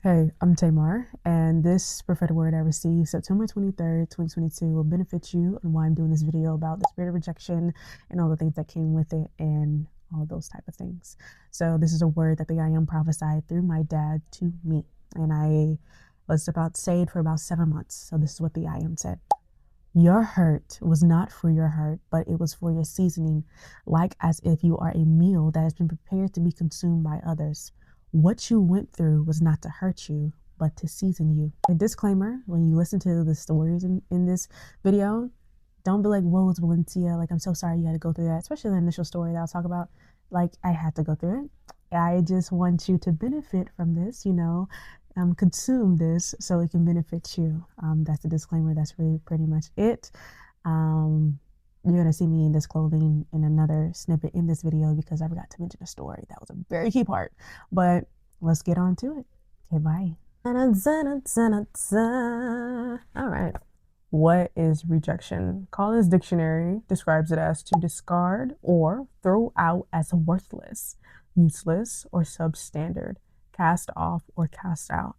Hey, I'm Tamar, and this prophetic word I received September 23rd, 2022 will benefit you and why I'm doing this video about the spirit of rejection and all the things that came with it and all those type of things. So this is a word that the I am prophesied through my dad to me, and I was about saved for about 7 months. So this is what the I am said. Your hurt was not for your hurt, but it was for your seasoning, like as if you are a meal that has been prepared to be consumed by others. What you went through was not to hurt you, but to season you. A disclaimer, when you listen to the stories in this video, don't be like, whoa, it's Valencia. Like, I'm so sorry you had to go through that, especially the initial story that I'll talk about. Like, I had to go through it. I just want you to benefit from this, consume this so it can benefit you. That's the disclaimer. That's really pretty much it. You're going to see me in this clothing in another snippet in this video because I forgot to mention a story. That was a very key part. But let's get on to it. Okay, bye. All right. What is rejection? Collins Dictionary describes it as to discard or throw out as worthless, useless, or substandard, cast off or cast out.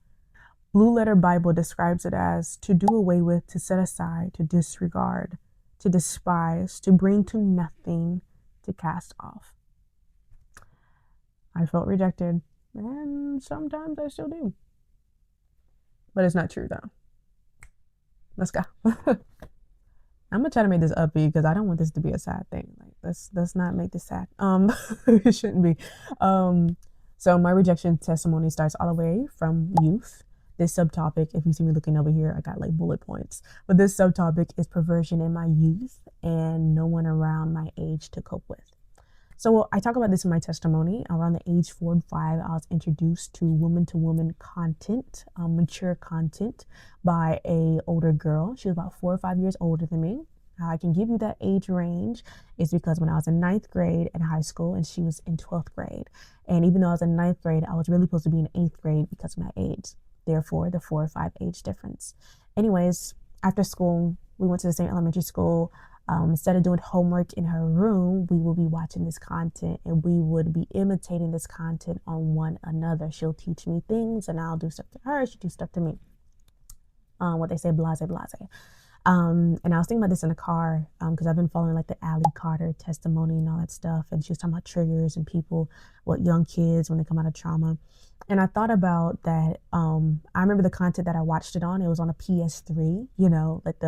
Blue Letter Bible describes it as to do away with, to set aside, to disregard, to despise, to bring to nothing, to cast off. I felt rejected, and sometimes I still do. But it's not true, though. Let's go. I'm gonna try to make this upbeat because I don't want this to be a sad thing. Like, let's not make this sad. It shouldn't be. So my rejection testimony starts all the way from youth. This subtopic, if you see me looking over here, I got like bullet points. But this subtopic is perversion in my youth and no one around my age to cope with. So I talk about this in my testimony. Around the age 4 and 5, I was introduced to woman-to-woman content, mature content by a older girl. She was about 4 or 5 years older than me. How I can give you that age range is because when I was in 9th grade in high school and she was in 12th grade. And even though I was in 9th grade, I was really supposed to be in 8th grade because of my age. Therefore, the 4 or 5 age difference. Anyways, after school, we went to the same elementary school. Instead of doing homework in her room, we would be watching this content and we would be imitating this content on one another. She'll teach me things and I'll do stuff to her. She'll do stuff to me. What they say, blase, blase. And I was thinking about this in the car because I've been following like the Allie Carter testimony and all that stuff. And she was talking about triggers and people, young kids when they come out of trauma. And I thought about that. I remember the content that I watched it on. It was on a PS3, like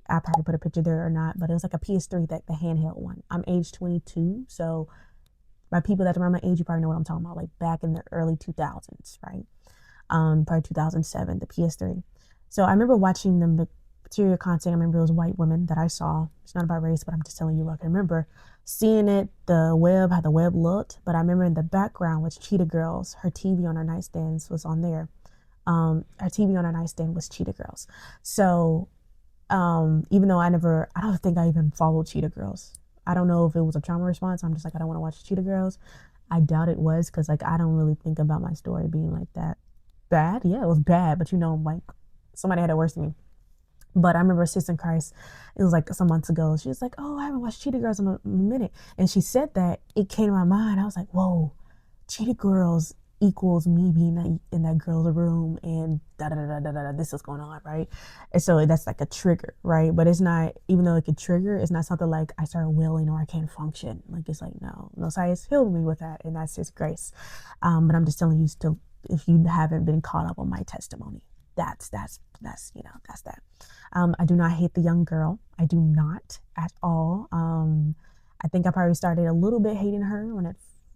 I probably put a picture there or not, but it was like a PS3, the handheld one. I'm age 22. So by people that are around my age, you probably know what I'm talking about, like back in the early 2000s, right? Probably 2007, the PS3. So I remember watching the material content. I remember it was white women that I saw. It's not about race, but I'm just telling you, I can remember seeing it, how the web looked. But I remember in the background was Cheetah Girls. Her TV on her nightstands was on there. Her TV on her nightstand was Cheetah Girls. So even though I don't think I even followed Cheetah Girls. I don't know if it was a trauma response. I'm just like, I don't want to watch Cheetah Girls. I doubt it was because like I don't really think about my story being like that bad. Yeah, it was bad, but like somebody had it worse than me. But I remember Sis in Christ, it was like some months ago. She was like, oh, I haven't watched Cheetah Girls in a minute. And she said that, it came to my mind. I was like, whoa, Cheetah Girls equals me being in that girl's room and this is going on, right? And so that's like a trigger, right? But it's not, even though it could trigger, it's not something like I start wailing or I can't function. Like, it's like, no, science healed me with that. And that's His grace. But I'm just telling you still, if you haven't been caught up on my testimony, that's that. I do not hate the young girl. I do not at all. I think I probably started a little bit hating her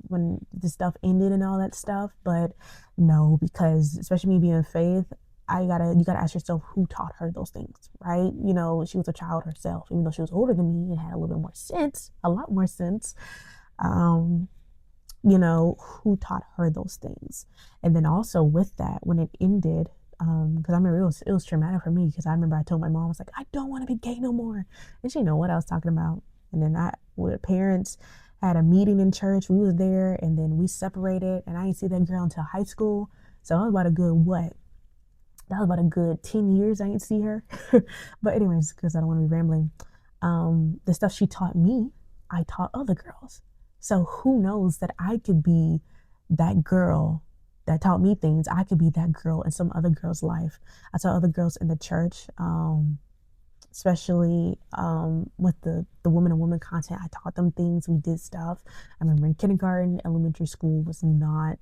when the stuff ended and all that stuff, but no, because especially me being in faith, you gotta ask yourself who taught her those things, right? She was a child herself, even though she was older than me and had a little bit more sense, a lot more sense. Who taught her those things? And then also with that, when it ended, because I remember it was traumatic for me because I remember I told my mom, I was like, I don't want to be gay no more. And she know what I was talking about. And then with parents had a meeting in church, we was there and then we separated and I didn't see that girl until high school. So that was about a good 10 years I didn't see her. But anyways, because I don't want to be rambling. The stuff she taught me, I taught other girls. So who knows that I could be that girl that taught me things. I could be that girl in some other girl's life. I saw other girls in the church, especially with the woman on woman content. I taught them things. We did stuff. I remember in kindergarten, elementary school was not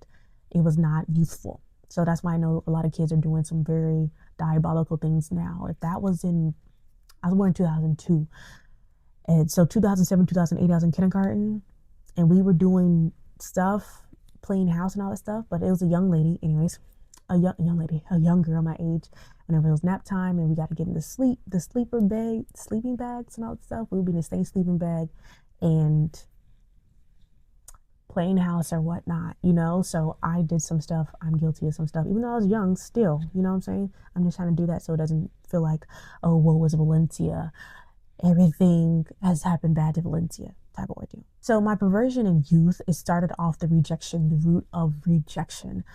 youthful. So that's why I know a lot of kids are doing some very diabolical things now. If that was I was born in 2002. And so 2007, 2008, I was in kindergarten, and we were doing stuff, playing house and all that stuff. But it was a young lady, anyways, a young girl my age. Whenever it was nap time and we got to get in the sleeping bags and all that stuff, we would be in the same sleeping bag and playing house or whatnot, So I did some stuff. I'm guilty of some stuff, even though I was young. Still, you know what I'm saying? I'm just trying to do that so it doesn't feel like, oh, woe was Valencia. Everything has happened bad to Valencia type of ordeal. So my perversion in youth, it started off the root of rejection.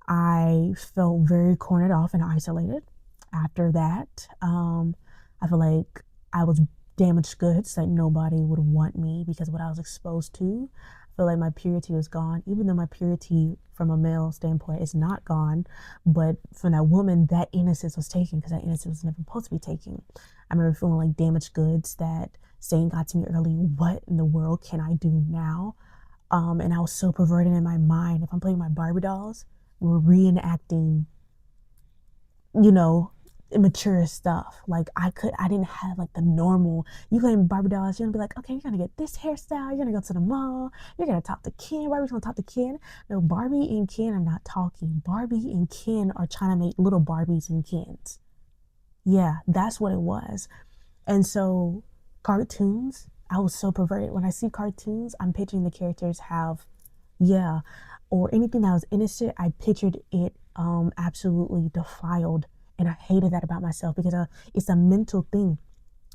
I felt very cornered off and isolated. After that, I feel like I was damaged goods, that nobody would want me because of what I was exposed to. I feel like my purity was gone, even though my purity from a male standpoint is not gone. But from that woman, that innocence was taken because that innocence was never supposed to be taken. I remember feeling like damaged goods, that saying got to me early, what in the world can I do now? And I was so perverted in my mind. If I'm playing my Barbie dolls, we're reenacting, immature stuff. Like I didn't have like the normal, you playing Barbie dolls, you're gonna be like, okay, you're gonna get this hairstyle, you're gonna go to the mall, you're gonna talk to Ken, Barbie's gonna talk to Ken. No, Barbie and Ken are not talking. Barbie and Ken are trying to make little Barbies and Kens. Yeah, that's what it was. And so cartoons, I was so perverted. When I see cartoons, I'm picturing the characters or anything that was innocent, I pictured it absolutely defiled. And I hated that about myself because it's a mental thing.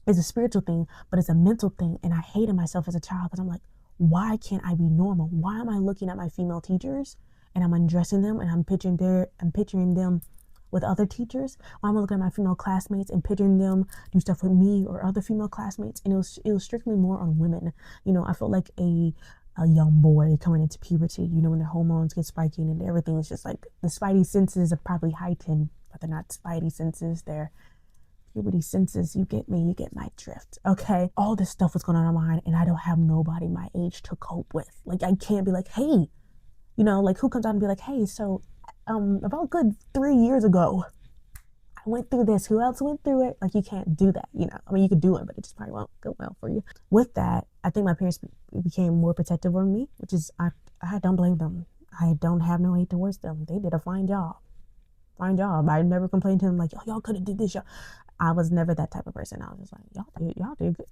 It's a spiritual thing, but it's a mental thing. And I hated myself as a child because I'm like, why can't I be normal? Why am I looking at my female teachers and I'm undressing them and I'm picturing them with other teachers? Why am I looking at my female classmates and picturing them do stuff with me or other female classmates? And it was strictly more on women. I felt like a young boy coming into puberty, when their hormones get spiking and everything is just like the spidey senses are probably heightened, but they're not spidey senses, they're puberty senses. You get me, you get my drift. Okay. All this stuff was going on in my mind and I don't have nobody my age to cope with. Like I can't be like, hey, like who comes out and be like, hey, so about a good 3 years ago, I went through this. Who else went through it? Like you can't do that, I mean, you could do it, but it just probably won't go well for you. With that, I think my parents became more protective of me, which is, I don't blame them. I don't have no hate towards them. They did a fine job. I never complained to them like, y'all could have did this. I was never that type of person. I was just like, y'all did good.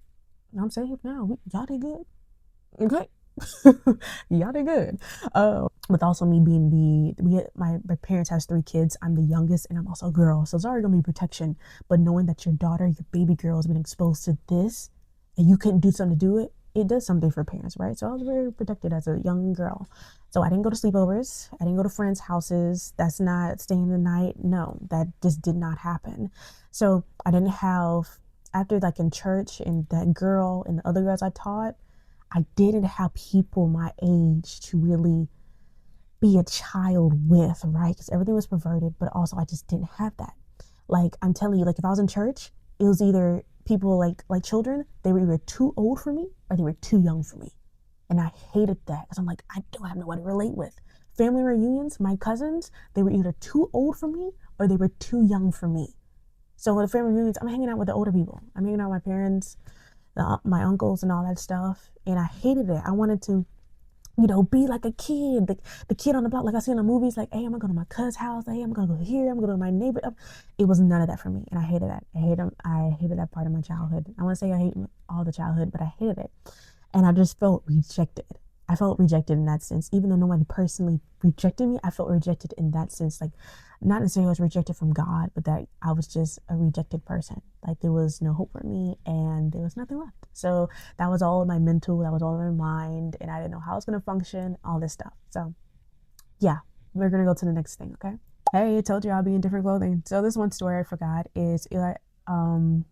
I'm safe now. Y'all did good. Okay. Y'all did good. With also me being my parents has 3 kids. I'm the youngest and I'm also a girl. So it's already gonna be protection. But knowing that your daughter, your baby girl has been exposed to this and you couldn't do something to do it, it does something for parents, right? So I was very protected as a young girl. So I didn't go to sleepovers. I didn't go to friends' houses. That's not staying the night. No, that just did not happen. So I didn't have, after like in church and that girl and the other girls I taught, I didn't have people my age to really be a child with, right? Because everything was perverted, but also I just didn't have that. Like I'm telling you, like if I was in church, it was either people like children, they were either too old for me or they were too young for me. And I hated that because I'm like, I don't have nobody to relate with. Family reunions, my cousins, they were either too old for me or they were too young for me. So at family reunions, I'm hanging out with the older people. I'm hanging out with my parents, my uncles and all that stuff. And I hated it. I wanted to, be like a kid, the kid on the block, like I see in the movies, like, hey, I'm gonna go to my cousin's house. Hey, I'm gonna go here. I'm gonna go to my neighbor. It was none of that for me. And I hated that. I hated that part of my childhood. I want to say I hate all the childhood, but I hated it. And I just felt rejected. I felt rejected in that sense. Even though nobody personally rejected me, I felt rejected in that sense. Like, not necessarily I was rejected from God, but that I was just a rejected person. Like, there was no hope for me and there was nothing left. So that was all in my mental, that was all in my mind, and I didn't know how I was going to function, all this stuff. So yeah, we're going to go to the next thing, okay? Hey, I told you I'll be in different clothing. So this one story I forgot is an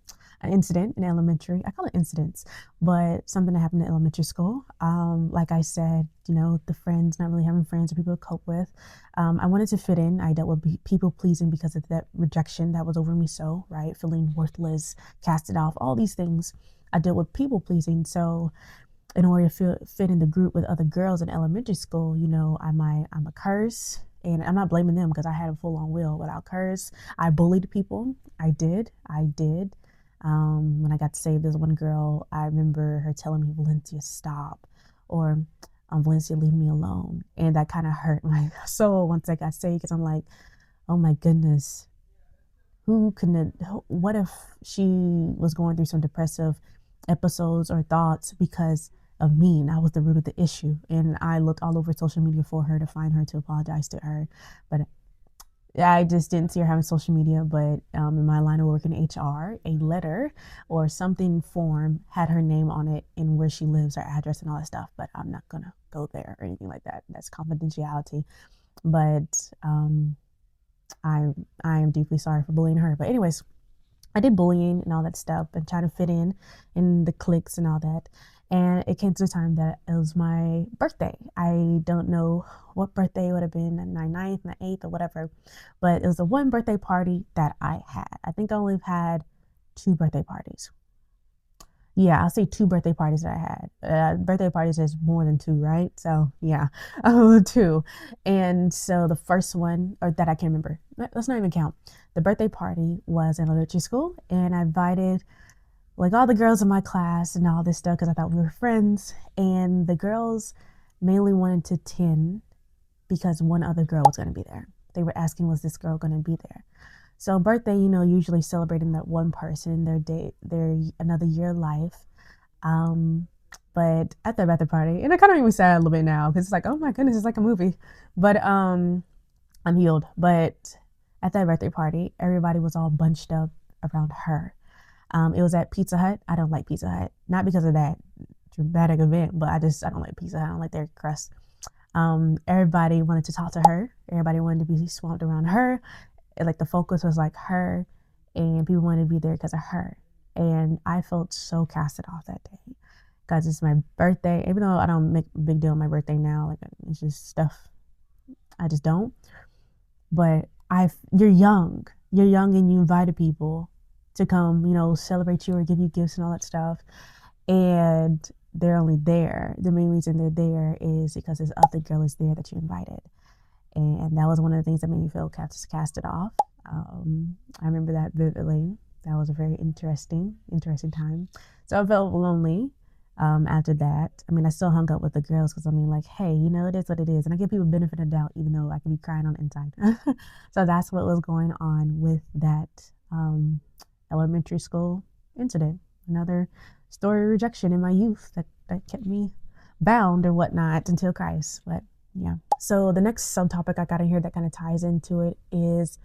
incident in elementary. I call it incidents, but something that happened in elementary school. Like I said, the friends, not really having friends or people to cope with. I wanted to fit in. I dealt with people pleasing because of that rejection that was over me. So, right, feeling worthless, casted off, all these things. I dealt with people pleasing. So, in order to fit in the group with other girls in elementary school, I'm a curse. And I'm not blaming them because I had a full-on will, but I'll curse. I bullied people. I did. When I got saved, there's one girl, I remember her telling me, Valencia, stop. Or, Valencia, leave me alone. And that kind of hurt my soul once I got saved because I'm like, oh my goodness, what if she was going through some depressive episodes or thoughts because of me, and I was the root of the issue, and I looked all over social media for her to find her, to apologize to her, but I just didn't see her having social media. But in my line of work in HR, a letter or something form had her name on it and where she lives, her address and all that stuff, but I'm not gonna go there or anything like that. That's confidentiality. But I am deeply sorry for bullying her. But anyways, I did bullying and all that stuff and trying to fit in the cliques and all that. And it came to the time that it was my birthday. I don't know what birthday it would have been, my 9th, my 8th, or whatever. But it was the one birthday party that I had. I think I only had 2 birthday parties. Yeah, I'll say 2 birthday parties that I had. Birthday parties is more than 2, right? So yeah, 2. And so the first one, or that I can't remember, let's not even count. The birthday party was in elementary school, and I invited like all the girls in my class and all this stuff because I thought we were friends. And the girls mainly wanted to attend because one other girl was going to be there. They were asking, was this girl going to be there? So birthday, usually celebrating that one person, their another year of life. But at that birthday party, and I kind of make me sad a little bit now because it's like, oh my goodness, it's like a movie. But I'm healed. But at that birthday party, everybody was all bunched up around her. It was at Pizza Hut. I don't like Pizza Hut. Not because of that dramatic event, but I don't like Pizza Hut. I don't like their crust. Everybody wanted to talk to her. Everybody wanted to be swamped around her. Like the focus was like her, and people wanted to be there because of her. And I felt so casted off that day because it's my birthday. Even though I don't make a big deal of my birthday now, like it's just stuff I just don't. But you're young and you invited people to come, celebrate you or give you gifts and all that stuff. And they're only there. The main reason they're there is because this other girl is there that you invited. And that was one of the things that made me feel casted off. I remember that vividly. That was a very interesting time. So I felt lonely after that. I mean, I still hung up with the girls because like, hey, it is what it is. And I give people benefit of doubt, even though I could be crying on the inside. So that's what was going on with that elementary school incident. Another story of rejection in my youth that kept me bound or whatnot until Christ. But yeah. So the next subtopic I got in here that kind of ties into it is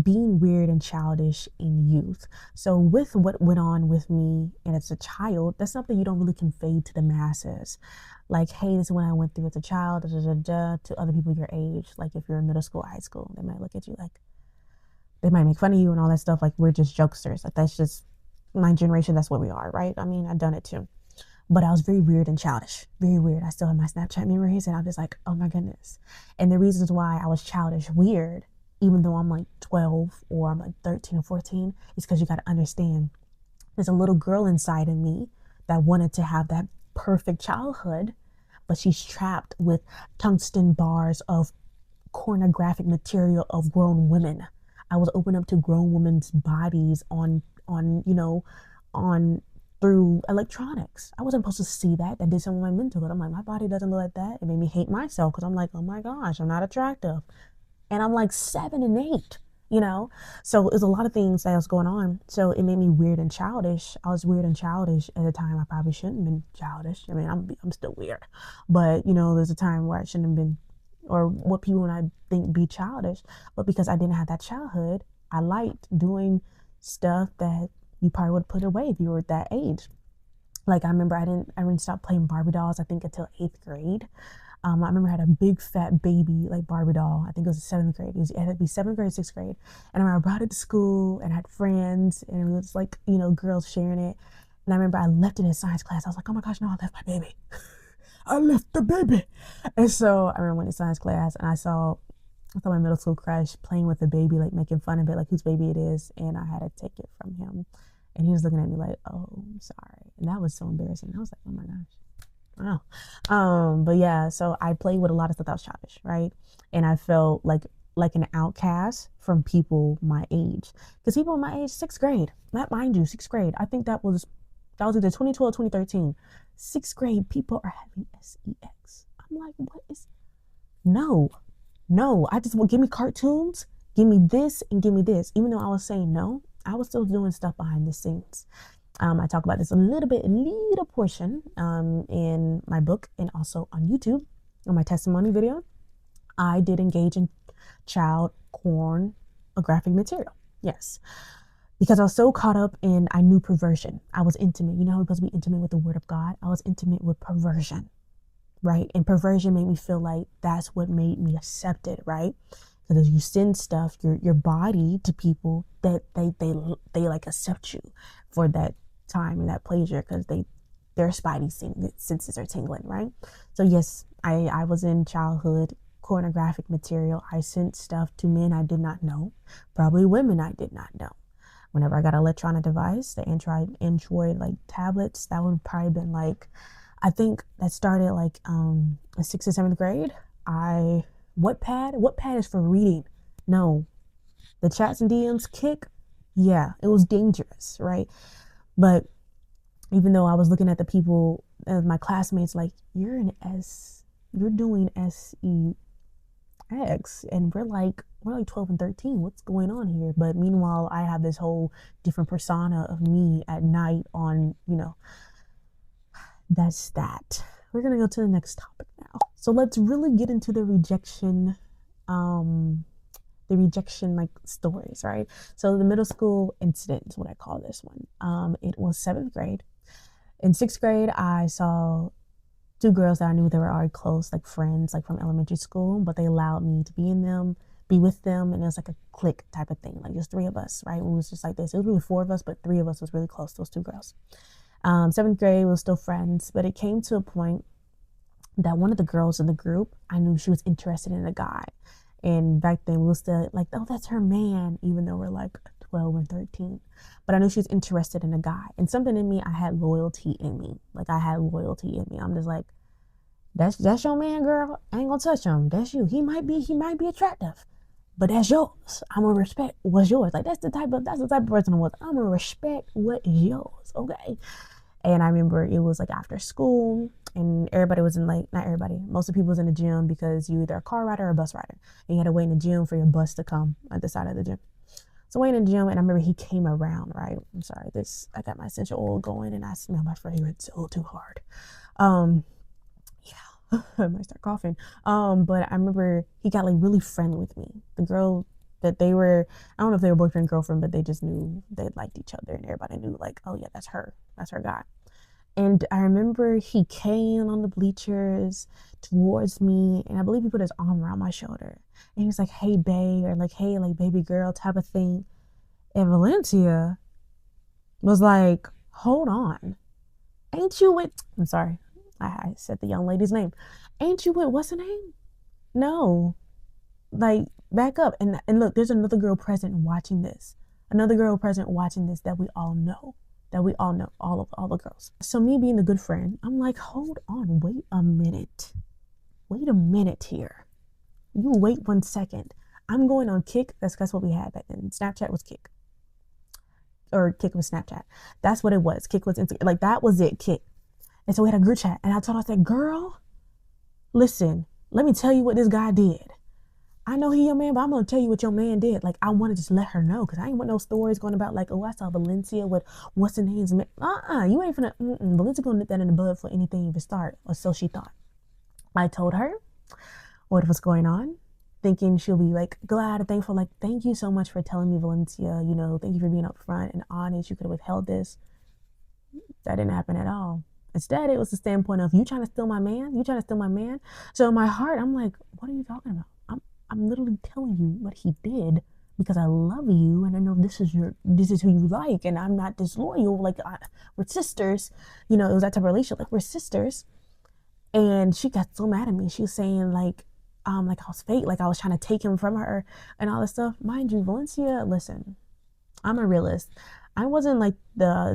being weird and childish in youth. So with what went on with me and as a child, that's something you don't really convey to the masses. Like, hey, this is what I went through as a child, to other people your age. Like if you're in middle school, high school, they might look at you like, they might make fun of you and all that stuff. Like we're just jokesters. Like that's just my generation. That's what we are, right? I mean, I've done it too. But I was very weird and childish. Very weird. I still have my Snapchat memories and I'm just like, oh my goodness. And the reasons why I was childish, weird, even though I'm like 12 or I'm like 13 or 14, is because you got to understand there's a little girl inside of me that wanted to have that perfect childhood, but she's trapped with tungsten bars of pornographic material of grown women. I was open up to grown women's bodies on through electronics. I wasn't supposed to see that. That did something with my mental. But I'm like, my body doesn't look like that. It made me hate myself because I'm like, oh my gosh, I'm not attractive. And I'm like 7 and 8, So there's a lot of things that was going on. So it made me weird and childish. I was weird and childish at a time I probably shouldn't have been childish. I mean, I'm still weird. But, there's a time where I shouldn't have been, or what people when I think be childish. But because I didn't have that childhood, I liked doing stuff that you probably would put away if you were at that age. Like I remember I didn't stop playing Barbie dolls, I think until 8th grade. I remember I had a big fat baby, like Barbie doll. I think it was 7th grade. It had to be 7th grade, 6th grade. And I remember I brought it to school and I had friends and it was like, you know, girls sharing it. And I remember I left it in science class. I was like, oh my gosh, no, I left my baby. I left the baby. And so I remember I went to science class and I saw my middle school crush playing with the baby, like making fun of it, like whose baby it is. And I had to take it from him. And he was looking at me like, oh, I'm sorry. And that was so embarrassing. I was like, oh my gosh. Wow. But yeah, so I played with a lot of stuff that was childish, right? And I felt like an outcast from people my age. Because people my age, 6th grade, not mind you, 6th grade. I think that was either 2012, 2013. 6th grade, people are having sex. I'm like, what is? No. I just want, give me cartoons, give me this, and give me this. Even though I was saying no, I was still doing stuff behind the scenes. I talk about this a little portion in my book and also on YouTube on my testimony video. I did engage in child pornographic material. Yes. Because I was so caught up in, I knew perversion. I was intimate. You know how we're supposed to be intimate with the word of God? I was intimate with perversion, right? And perversion made me feel like that's what made me accepted, right? Because you send stuff, your body to people that they like accept you for that time and that pleasure because their spidey senses are tingling, right? So yes, I was in childhood pornographic material. I sent stuff to men I did not know, probably women I did not know. Whenever I got an electronic device, the Android like tablets, that would probably been like, I think that started like in 6th or 7th grade. Wattpad is for reading. No, the chats and DMs, Kick, yeah, it was dangerous, right? But even though I was looking at the people, my classmates, like, you're doing sex, and we're like 12 and 13. What's going on here? But meanwhile, I have this whole different persona of me at night on, you know, that's that. We're gonna go to the next topic now. So let's really get into the rejection like stories, right? So the middle school incident is what I call this one. It was 7th grade. In 6th grade, I saw 2 girls that I knew they were already close, like friends, like from elementary school, but they allowed me to be with them, and it was like a clique type of thing, like just 3 of us, right? It was just like this. It was really 4 of us, but 3 of us was really close, those 2 girls. 7th grade, we were still friends, but it came to a point that one of the girls in the group, I knew she was interested in a guy. And back then we were still like, oh, that's her man, even though we're like 12 and 13. But I knew she was interested in a guy. And something in me, I had loyalty in me. Like I had loyalty in me. I'm just like, that's your man, girl. I ain't gonna touch him. That's you. He might be attractive, but that's yours. I'm gonna respect what's yours. Like that's the type of person I was. I'm gonna respect what is yours. Okay. And I remember it was like after school and everybody was in like, not everybody, most of the people was in the gym because you either a car rider or a bus rider. And you had to wait in the gym for your bus to come at the side of the gym. So waiting in the gym, and I remember he came around, right? I'm sorry, I got my essential oil going and I smell my fragrance a little too hard. Yeah, I might start coughing. But I remember he got like really friendly with me. The girl that they were, I don't know if they were boyfriend and girlfriend, but they just knew they liked each other and everybody knew like, oh yeah, that's her guy. And I remember he came on the bleachers towards me, and I believe he put his arm around my shoulder. And he was like, hey, babe, or like, hey, like, baby girl type of thing. And Valencia was like, hold on. Ain't you with, I'm sorry, I said the young lady's name. Ain't you with, what's her name? No. Like, back up. And look, there's another girl present watching this. Another girl present watching this that we all know. All the girls. So me being the good friend, I'm like, hold on, wait a minute here. You wait 1 second. I'm going on Kick. That's what we had back then. Snapchat was Kick. Or Kick was Snapchat. That's what it was. Kick was Instagram. Like that was it, Kick. And so we had a group chat. And I told her, I said, girl, listen, let me tell you what this guy did. I know he your man, but I'm going to tell you what your man did. Like, I want to just let her know because I ain't want no stories going about like, oh, I saw Valencia with what's the name's man. You ain't finna, Valencia going to nip that in the bud for anything if it start, or so she thought. I told her what was going on, thinking she'll be like glad and thankful, like, thank you so much for telling me, Valencia, you know, thank you for being upfront and honest. You could have withheld this. That didn't happen at all. Instead, it was the standpoint of, you trying to steal my man? You trying to steal my man? So in my heart, I'm like, what are you talking about? I'm literally telling you what he did because I love you and I know this is who you like, and I'm not disloyal. Like, we're sisters. You know, it was that type of relationship. Like, we're sisters. And she got so mad at me. She was saying like I was fake, like I was trying to take him from her and all this stuff. Mind you, Valencia, listen, I'm a realist. I wasn't like I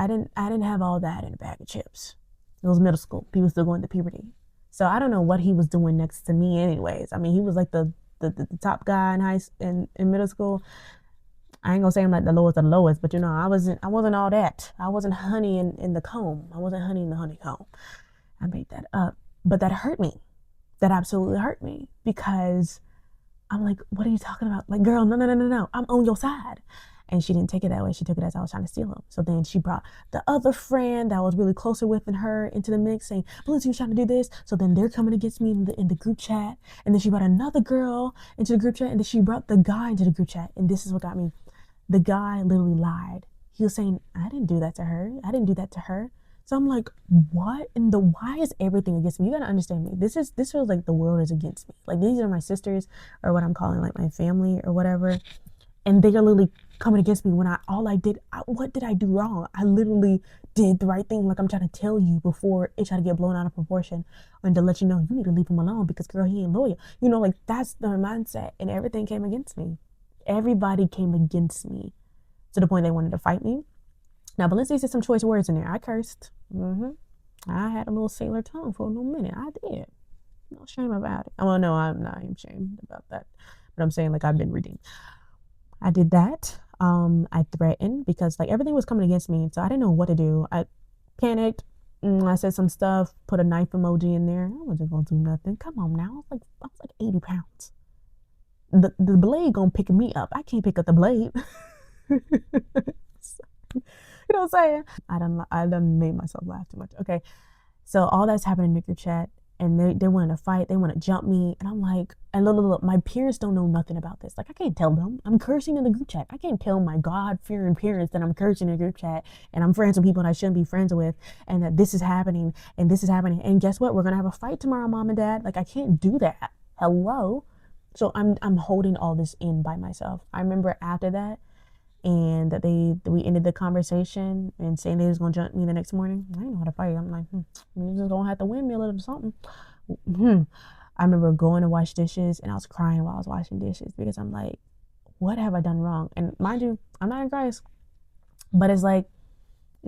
didn't have all that in a bag of chips. It was middle school. People still going to puberty. So I don't know what he was doing next to me anyways. I mean, he was like the top guy in middle school. I ain't gonna say I'm like the lowest of the lowest, but you know, I wasn't all that. I wasn't honey in the comb. I wasn't honey in the honeycomb. I made that up. But that hurt me. That absolutely hurt me because I'm like, what are you talking about? Like, girl, no. I'm on your side. And she didn't take it that way. She took it as I was trying to steal him. So then she brought the other friend that I was really closer with than her into the mix, saying, Valencia was trying to do this. So then they're coming against me in the group chat. And then she brought another girl into the group chat. And then she brought the guy into the group chat. And this is what got me. The guy literally lied. He was saying, I didn't do that to her. I didn't do that to her. So I'm like, what in the, why is everything against me? You gotta understand me. This feels like the world is against me. Like, these are my sisters, or what I'm calling like my family or whatever. And they are literally coming against me when what did I do wrong? I literally did the right thing. Like, I'm trying to tell you before it tried to get blown out of proportion, and to let you know you need to leave him alone because, girl, he ain't loyal. You know, like, that's the mindset. And everything came against me. Everybody came against me to the point they wanted to fight me. Now, Valencia said some choice words in there. I cursed. I had a little sailor tongue for a little minute. I did. No shame about it. Oh, no, I'm not ashamed about that. But I'm saying, like, I've been redeemed. I did that. I threatened because, like, everything was coming against me. So I didn't know what to do. I panicked. I said some stuff, put a knife emoji in there. I wasn't going to do nothing. Come on now. I was like 80 pounds. The blade gonna pick me up. I can't pick up the blade. You know what I'm saying? I done made myself laugh too much. Okay. So all that's happening in the group chat, and they wanted to fight. They want to jump me. And I'm like, and look, my parents don't know nothing about this. Like, I can't tell them. I'm cursing in the group chat. I can't tell my God-fearing parents that I'm cursing in the group chat and I'm friends with people that I shouldn't be friends with, and that this is happening and this is happening. And guess what? We're going to have a fight tomorrow, mom and dad. Like, I can't do that. Hello? So I'm holding all this in by myself. I remember after that, and that we ended the conversation and saying they was gonna jump me the next morning. I didn't know how to fight. I'm like, you're just gonna have to windmill it or something. I remember going to wash dishes and I was crying while I was washing dishes because I'm like, what have I done wrong? And mind you, I'm not in Christ, but it's like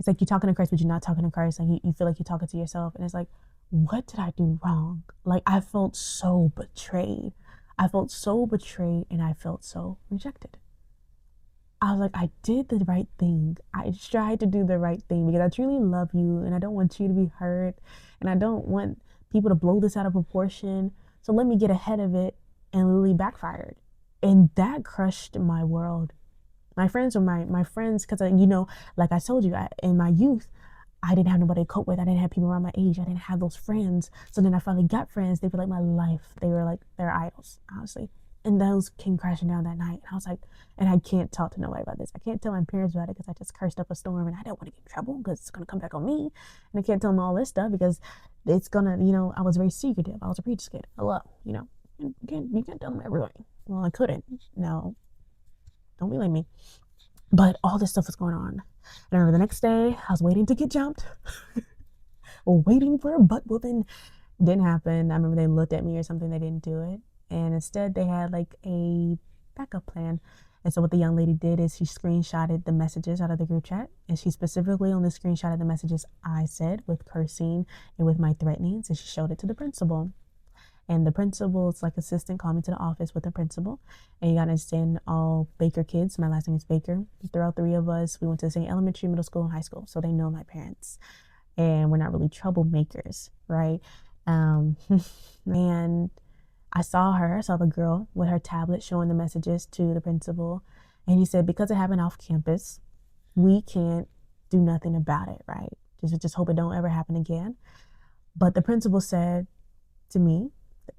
you're talking to Christ, but you're not talking to Christ. Like, you feel like you're talking to yourself, and it's like, what did I do wrong? Like, I felt so betrayed. I felt so betrayed, and I felt so rejected. I was like, I did the right thing. I tried to do the right thing because I truly love you and I don't want you to be hurt and I don't want people to blow this out of proportion. So let me get ahead of it, and literally backfired. And that crushed my world. My friends were my friends because, you know, like I told you, in my youth, I didn't have nobody to cope with. I didn't have people around my age. I didn't have those friends. So then I finally got friends. They were like my life. They were like their idols, honestly. And those came crashing down that night. And I was like, and I can't talk to nobody about this. I can't tell my parents about it because I just cursed up a storm and I don't want to get in trouble because it's going to come back on me. And I can't tell them all this stuff because it's going to, you know, I was very secretive. I was a preacher's kid. Hello, you know, you can't tell them everything. Well, I couldn't. No, don't be like me. But all this stuff was going on. And I remember the next day, I was waiting to get jumped. Waiting for a butt whooping. Didn't happen. I remember they looked at me or something. They didn't do it. And instead, they had like a backup plan. And so what the young lady did is she screenshotted the messages out of the group chat. And she specifically on the screenshot of the messages I said with cursing and with my threatenings. And she showed it to the principal. And the principal's like assistant called me to the office with the principal. And you gotta understand, all Baker kids, my last name is Baker. Throughout 3 of us, we went to the same elementary, middle school, and high school. So they know my parents. And we're not really troublemakers, right? And I saw the girl with her tablet showing the messages to the principal. And he said, because it happened off campus, we can't do nothing about it, right? Just hope it don't ever happen again. But the principal said to me,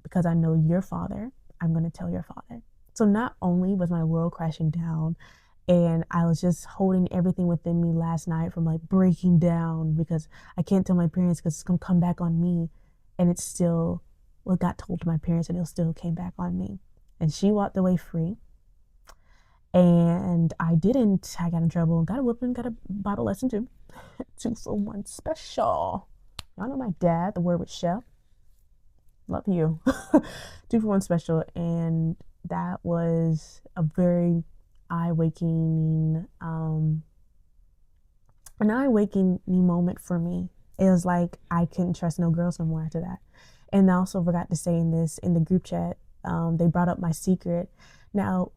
because I know your father, I'm going to tell your father. So not only was my world crashing down And I was just holding everything within me last night from like breaking down because I can't tell my parents because it's gonna come back on me. And it's still what got told to my parents and it still came back on me. And she walked away free. And I didn't. I got in trouble, got a whooping, got a Bible lesson too. 2-for-1 special. Y'all know my dad, the word was chef. Love you. 2-for-1 special. And that was a very eye-awakening an eye-awakening moment for me. It was like I couldn't trust no girls no more after that. And I also forgot to say in the group chat, they brought up my secret. Now,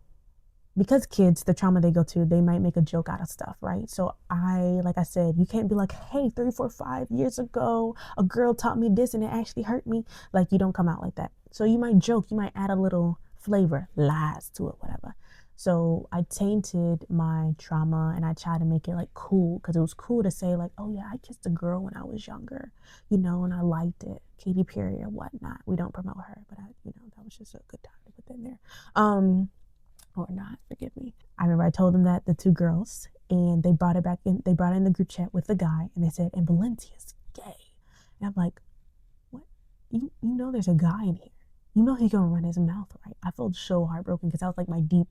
because kids, the trauma they go to, they might make a joke out of stuff, right? So like I said, you can't be like, hey, 3, 4, 5 years ago, a girl taught me this and it actually hurt me. Like, you don't come out like that. So you might joke, you might add a little flavor, lies to it, whatever. So I tainted my trauma and I tried to make it like cool because it was cool to say like, oh yeah, I kissed a girl when I was younger, and I liked it. Katy Perry or whatnot. We don't promote her, but that was just a good time to put that in there. Or not, forgive me. I remember I told them that, the 2 girls, and they brought it in the group chat with the guy, and they said, and Valencia's gay. And I'm like, what? You know there's a guy in here. You know he's gonna run his mouth, right? I felt so heartbroken because that was like my deep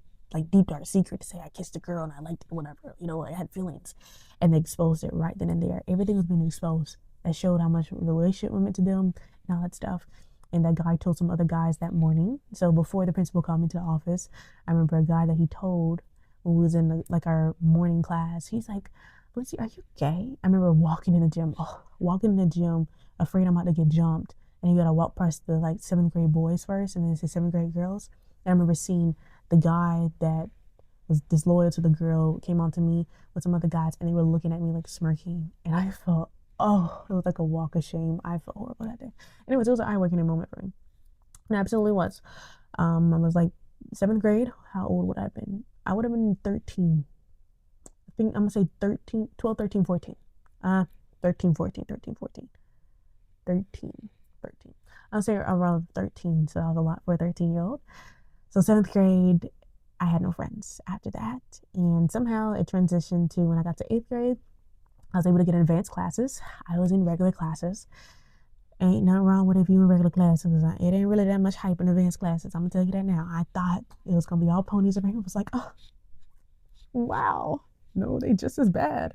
dark secret to say I kissed a girl and I liked it, whatever. I had feelings. And they exposed it right then and there. Everything was being exposed. That showed how much the relationship was meant to them and all that stuff. And that guy told some other guys that morning. So before the principal called me to the office, I remember a guy that he told when we was in our morning class, he's like, Lucy, are you gay? I remember walking in the gym, afraid I'm about to get jumped. And you gotta walk past the 7th grade boys first and then it's the 7th grade girls. And I remember seeing the guy that was disloyal to the girl came on to me with some other guys and they were looking at me like smirking. And I felt, it was like a walk of shame. I felt horrible that day. Anyways, it was an eye-awakening moment for me. It absolutely was. I was like 7th grade. How old would I have been? I would have been 13. I think I'm going to say 13, 12, 13, 14. 13, 14. I'll say around 13, so that was a lot for a 13-year-old. So 7th grade, I had no friends after that. And somehow it transitioned to when I got to 8th grade, I was able to get in advanced classes. I was in regular classes. Ain't nothing wrong with if you in regular classes. It ain't really that much hype in advanced classes. I'm going to tell you that now. I thought it was going to be all ponies and rainbows. I was like, oh, wow. No, they just as bad.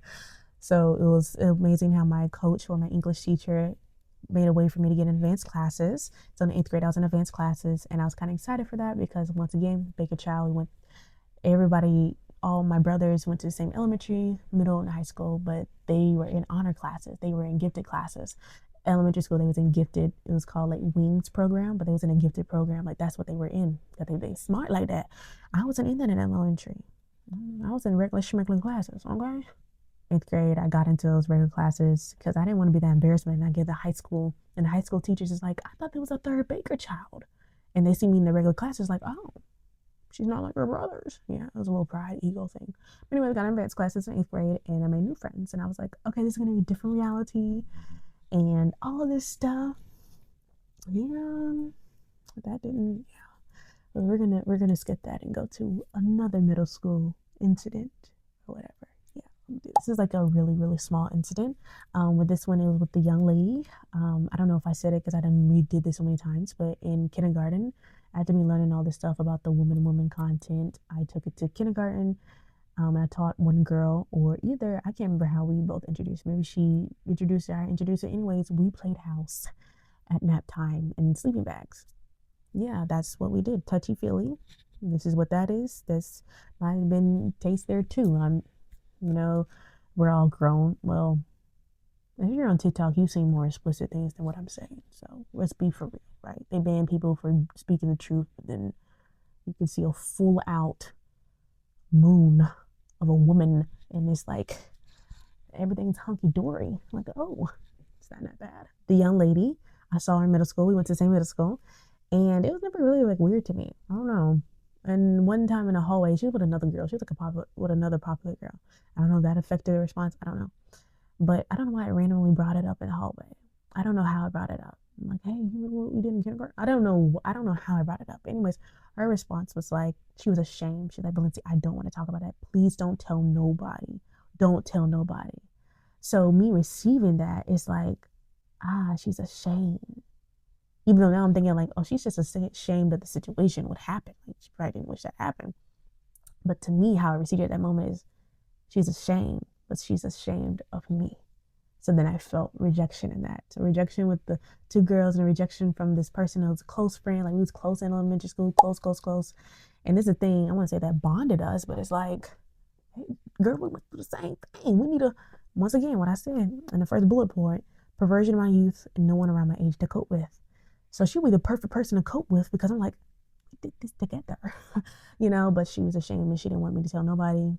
So it was amazing how my coach or my English teacher made a way for me to get in advanced classes. So in 8th grade, I was in advanced classes, and I was kind of excited for that because once again, Baker Child, all my brothers went to the same elementary, middle, and high school, but they were in honor classes. They were in gifted classes. Elementary school, they was in gifted. It was called Wings program, but they was in a gifted program. That's what they were in. They smart like that. I wasn't in that in elementary. I was in regular schmeckling classes, okay? 8th grade, I got into those regular classes because I didn't want to be that embarrassment. And I get to high school, and the high school teachers is like, I thought there was a 3rd Baker Child. And they see me in the regular classes like, oh, she's not like her brothers. Yeah, it was a little pride, ego thing. But anyway, I got in advanced classes in 8th grade, and I made new friends. And I was like, okay, this is going to be a different reality. And all of this stuff. Yeah, that didn't, But we're gonna skip that and go to another middle school incident or whatever. This is a really, really small incident. With this one, it was with the young lady. I don't know if I said it because I done redid this so many times, but in kindergarten, after me learning all this stuff about the woman content, I took it to kindergarten. And I taught one girl, or either, I can't remember how we both introduced. Maybe she introduced it, I introduced it. Anyways, we played house at nap time in sleeping bags. Yeah, that's what we did. Touchy-feely. This is what that is. This might have been taste there too. We're all grown. Well, if you're on TikTok, you've seen more explicit things than what I'm saying. So let's be for real, right? They ban people for speaking the truth, but then you can see a full out moon of a woman, and it's everything's hunky-dory. Oh, it's not that bad. The young lady, I saw her in middle school. We went to the same middle school, and it was never really weird to me. I don't know. And one time in the hallway, she was with another girl. She was with another popular girl. I don't know if that affected the response. I don't know. But I don't know why I randomly brought it up in the hallway. I don't know how I brought it up. I'm like, hey, you remember what we did in kindergarten? I don't know how I brought it up. Anyways, her response was like, she was ashamed. She's like, Valencia, I don't want to talk about that. Please don't tell nobody. Don't tell nobody. So me receiving that is like, she's ashamed. Even though now I'm thinking like, oh, she's just ashamed that the situation would happen. Like she probably didn't wish that happened. But to me, how I received it at that moment is she's ashamed, but she's ashamed of me. So then I felt rejection in that. So rejection with the two girls and a rejection from this person who was a close friend. Like we was close in elementary school, close. And this is a thing, I want to say that bonded us, but it's like, hey, girl, we went through the same thing. We need to, once again, what I said in the first bullet point, perversion of my youth and no one around my age to cope with. So she was the perfect person to cope with because I'm like, we did this together, but she was ashamed and she didn't want me to tell nobody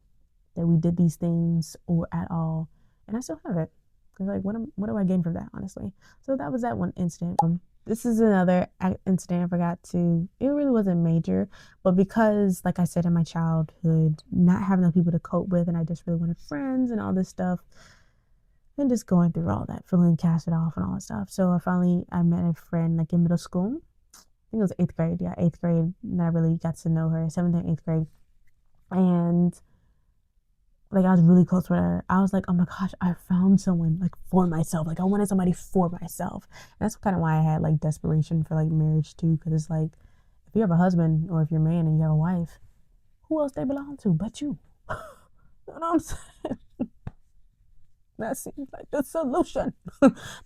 that we did these things or at all. And I still have it. Because like, what do I gain from that, honestly? So that was that one incident. This is another incident I forgot to, it really wasn't major, but because, like I said, in my childhood, not having no people to cope with, and I just really wanted friends and all this stuff, and just going through all that, feeling casted off and all that stuff. So I met a friend like in middle school. I think it was 8th grade. Yeah, 8th grade. And I really got to know her, 7th and 8th grade. And like I was really close with her. I was like, oh my gosh, I found someone like for myself. Like I wanted somebody for myself. And that's kind of why I had like desperation for like marriage too. Because it's like, if you have a husband or if you're a man and you have a wife, who else they belong to but you? You know what I'm saying? That seems like the solution.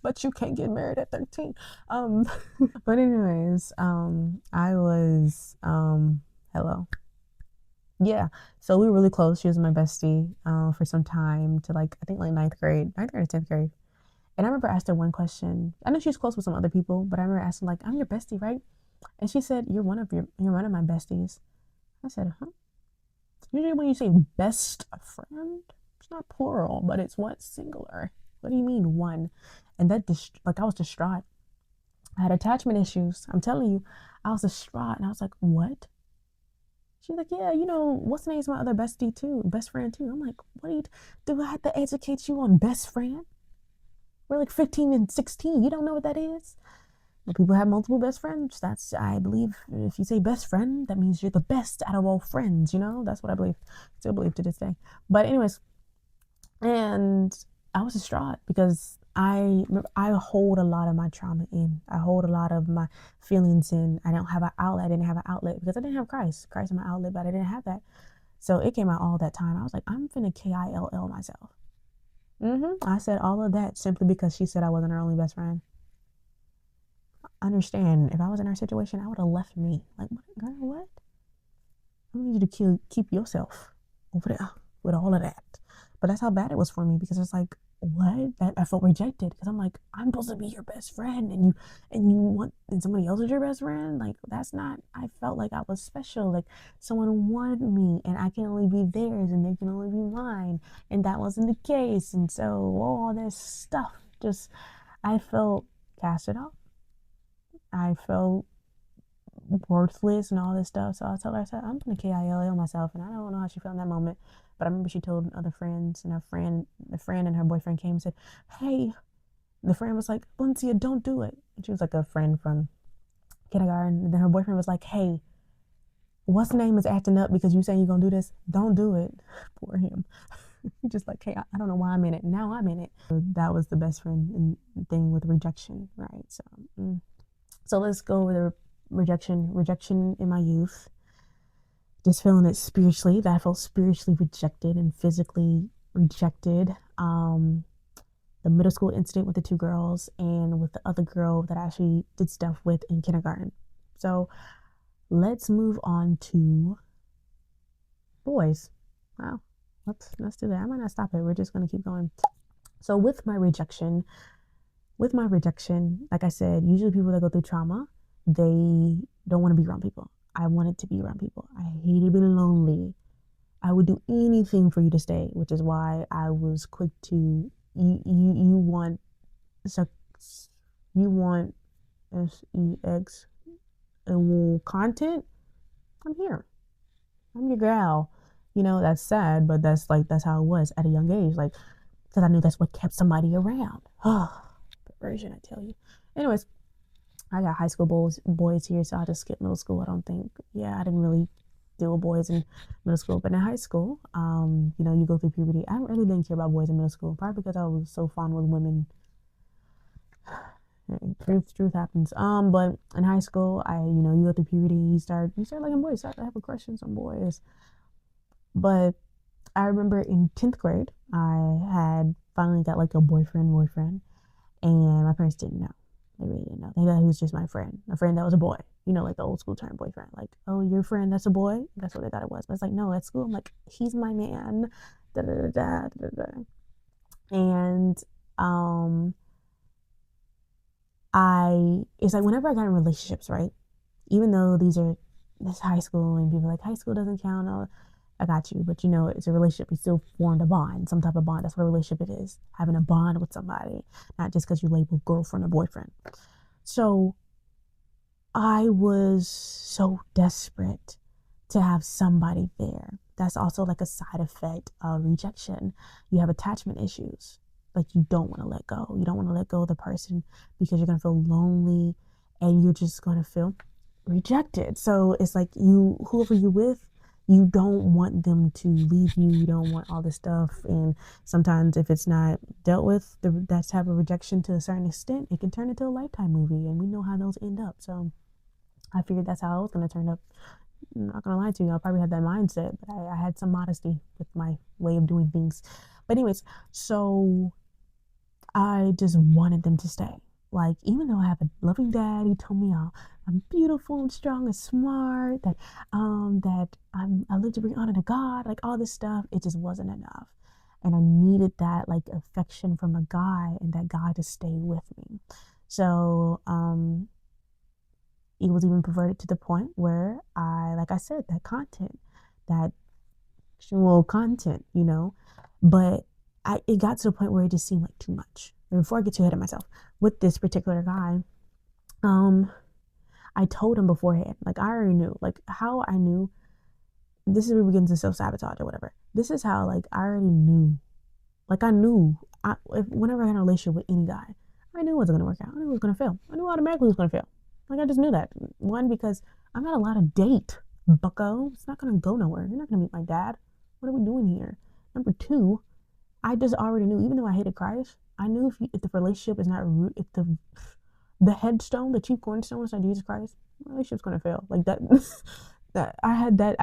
But you can't get married at 13. But anyways, I was hello. Yeah, so we were really close. She was my bestie for some time to like I think like ninth grade or 10th grade. And I remember asking her one question. I know she was close with some other people, but I remember asking like, "I'm your bestie, right?" And she said, "You're one of my besties." I said, "Huh?" Usually when you say best friend, it's not plural, but it's what, singular. What do you mean one? And that like I was distraught. I had attachment issues. I'm telling you, I was distraught, and I was like, "What?" She's like, "Yeah, what's the name's my other bestie too, best friend too." I'm like, "What do I have to educate you on best friend? We're like 15 and 16. You don't know what that is?" When people have multiple best friends, that's, I believe, if you say best friend, that means you're the best out of all friends, That's what I believe. Still believe to this day. But anyways, and I was distraught because I hold a lot of my trauma in. I hold a lot of my feelings in. I don't have an outlet. I didn't have an outlet because I didn't have Christ. Christ is my outlet, but I didn't have that. So it came out all that time. I was like, I'm finna KILL myself. I said all of that simply because she said I wasn't her only best friend. Understand, if I was in her situation, I would have left me. Like, girl, what? I need you to keep yourself over there with all of that. But that's how bad it was for me because it's like, what? I felt rejected because I'm like, I'm supposed to be your best friend, and somebody else is your best friend. Like that's not. I felt like I was special. Like someone wanted me, and I can only be theirs, and they can only be mine, and that wasn't the case. And so all this stuff, just I felt casted off. I felt worthless and all this stuff. So I told her, I said, I'm gonna KILL myself, and I don't know how she felt in that moment. But I remember she told other friends, and the friend and her boyfriend came and said, "Hey," the friend was like, "Valencia, don't do it." And she was like a friend from kindergarten. And then her boyfriend was like, "Hey, what's the name is acting up because you saying you're gonna do this? Don't do it." Poor him. He just like, "Hey, I don't know why I'm in it. Now I'm in it." So that was the best friend thing with rejection, right? So let's go over the rejection in my youth. Just feeling it spiritually, that I felt spiritually rejected and physically rejected. The middle school incident with the two girls and with the other girl that I actually did stuff with in kindergarten. So let's move on to boys. Wow, let's do that. I might not stop it. We're just gonna keep going. So with my rejection, like I said, usually people that go through trauma, they don't want to be around people. I wanted to be around people. I hated being lonely. I would do anything for you to stay, which is why I was quick to you want sex, you want sex and content. I'm here. I'm your gal. That's sad, but that's how it was at a young age. Like, because I knew that's what kept somebody around. Oh, perversion, I tell you. Anyways, I got high school boys here, so I'll just skip middle school. I don't think, yeah, I didn't really deal with boys in middle school, but in high school, you go through puberty. I really didn't care about boys in middle school, probably because I was so fond with women. Truth happens. But in high school, you go through puberty, you start liking boys, start having crushes on boys. But I remember in 10th grade, I had finally got like a boyfriend, and my parents didn't know. They really didn't know. They thought he was just my friend, a friend that was a boy. Like the old school term boyfriend. Like, oh, your friend, that's a boy? That's what they thought it was. But it's like, no, at school, I'm like, he's my man. Da da da da da da. And it's like whenever I got in relationships, right? Even though this high school and people are like, high school doesn't count. I got you, but it's a relationship. You still formed a bond, some type of bond. That's what a relationship it is. Having a bond with somebody, not just because you label girlfriend or boyfriend. So I was so desperate to have somebody there. That's also like a side effect of rejection. You have attachment issues. Like you don't want to let go. You don't want to let go of the person because you're going to feel lonely and you're just going to feel rejected. So it's like whoever you're with, you don't want them to leave you. You don't want all this stuff. And sometimes if it's not dealt with, that type of rejection to a certain extent, it can turn into a Lifetime movie. And we know how those end up. So I figured that's how I was going to turn up. I'm not going to lie to you. I probably had that mindset, but I had some modesty with my way of doing things. But anyways, so I just wanted them to stay. Like, even though I have a loving dad, he told me I'm beautiful and strong and smart, that I live to bring honor to God, like all this stuff, it just wasn't enough. And I needed that like affection from a guy and that guy to stay with me. So it was even perverted to the point where like I said, that actual content, but it got to the point where it just seemed like too much. And before I get too ahead of myself, with this particular guy, I told him beforehand, like I already knew, like how I knew. This is where we get into self-sabotage or whatever. This is how, like, I already knew. Like I knew, whenever I had a relationship with any guy, I knew it wasn't gonna work out. I knew it was gonna fail. I knew automatically it was gonna fail. Like I just knew that. One, because I'm not allowed to date, bucko. It's not gonna go nowhere. You're not gonna meet my dad. What are we doing here? Number two, I just already knew, even though I hated Christ, I knew if the relationship is not if the headstone, the chief cornerstone is not Jesus Christ, the relationship's gonna fail. Like that. that I had that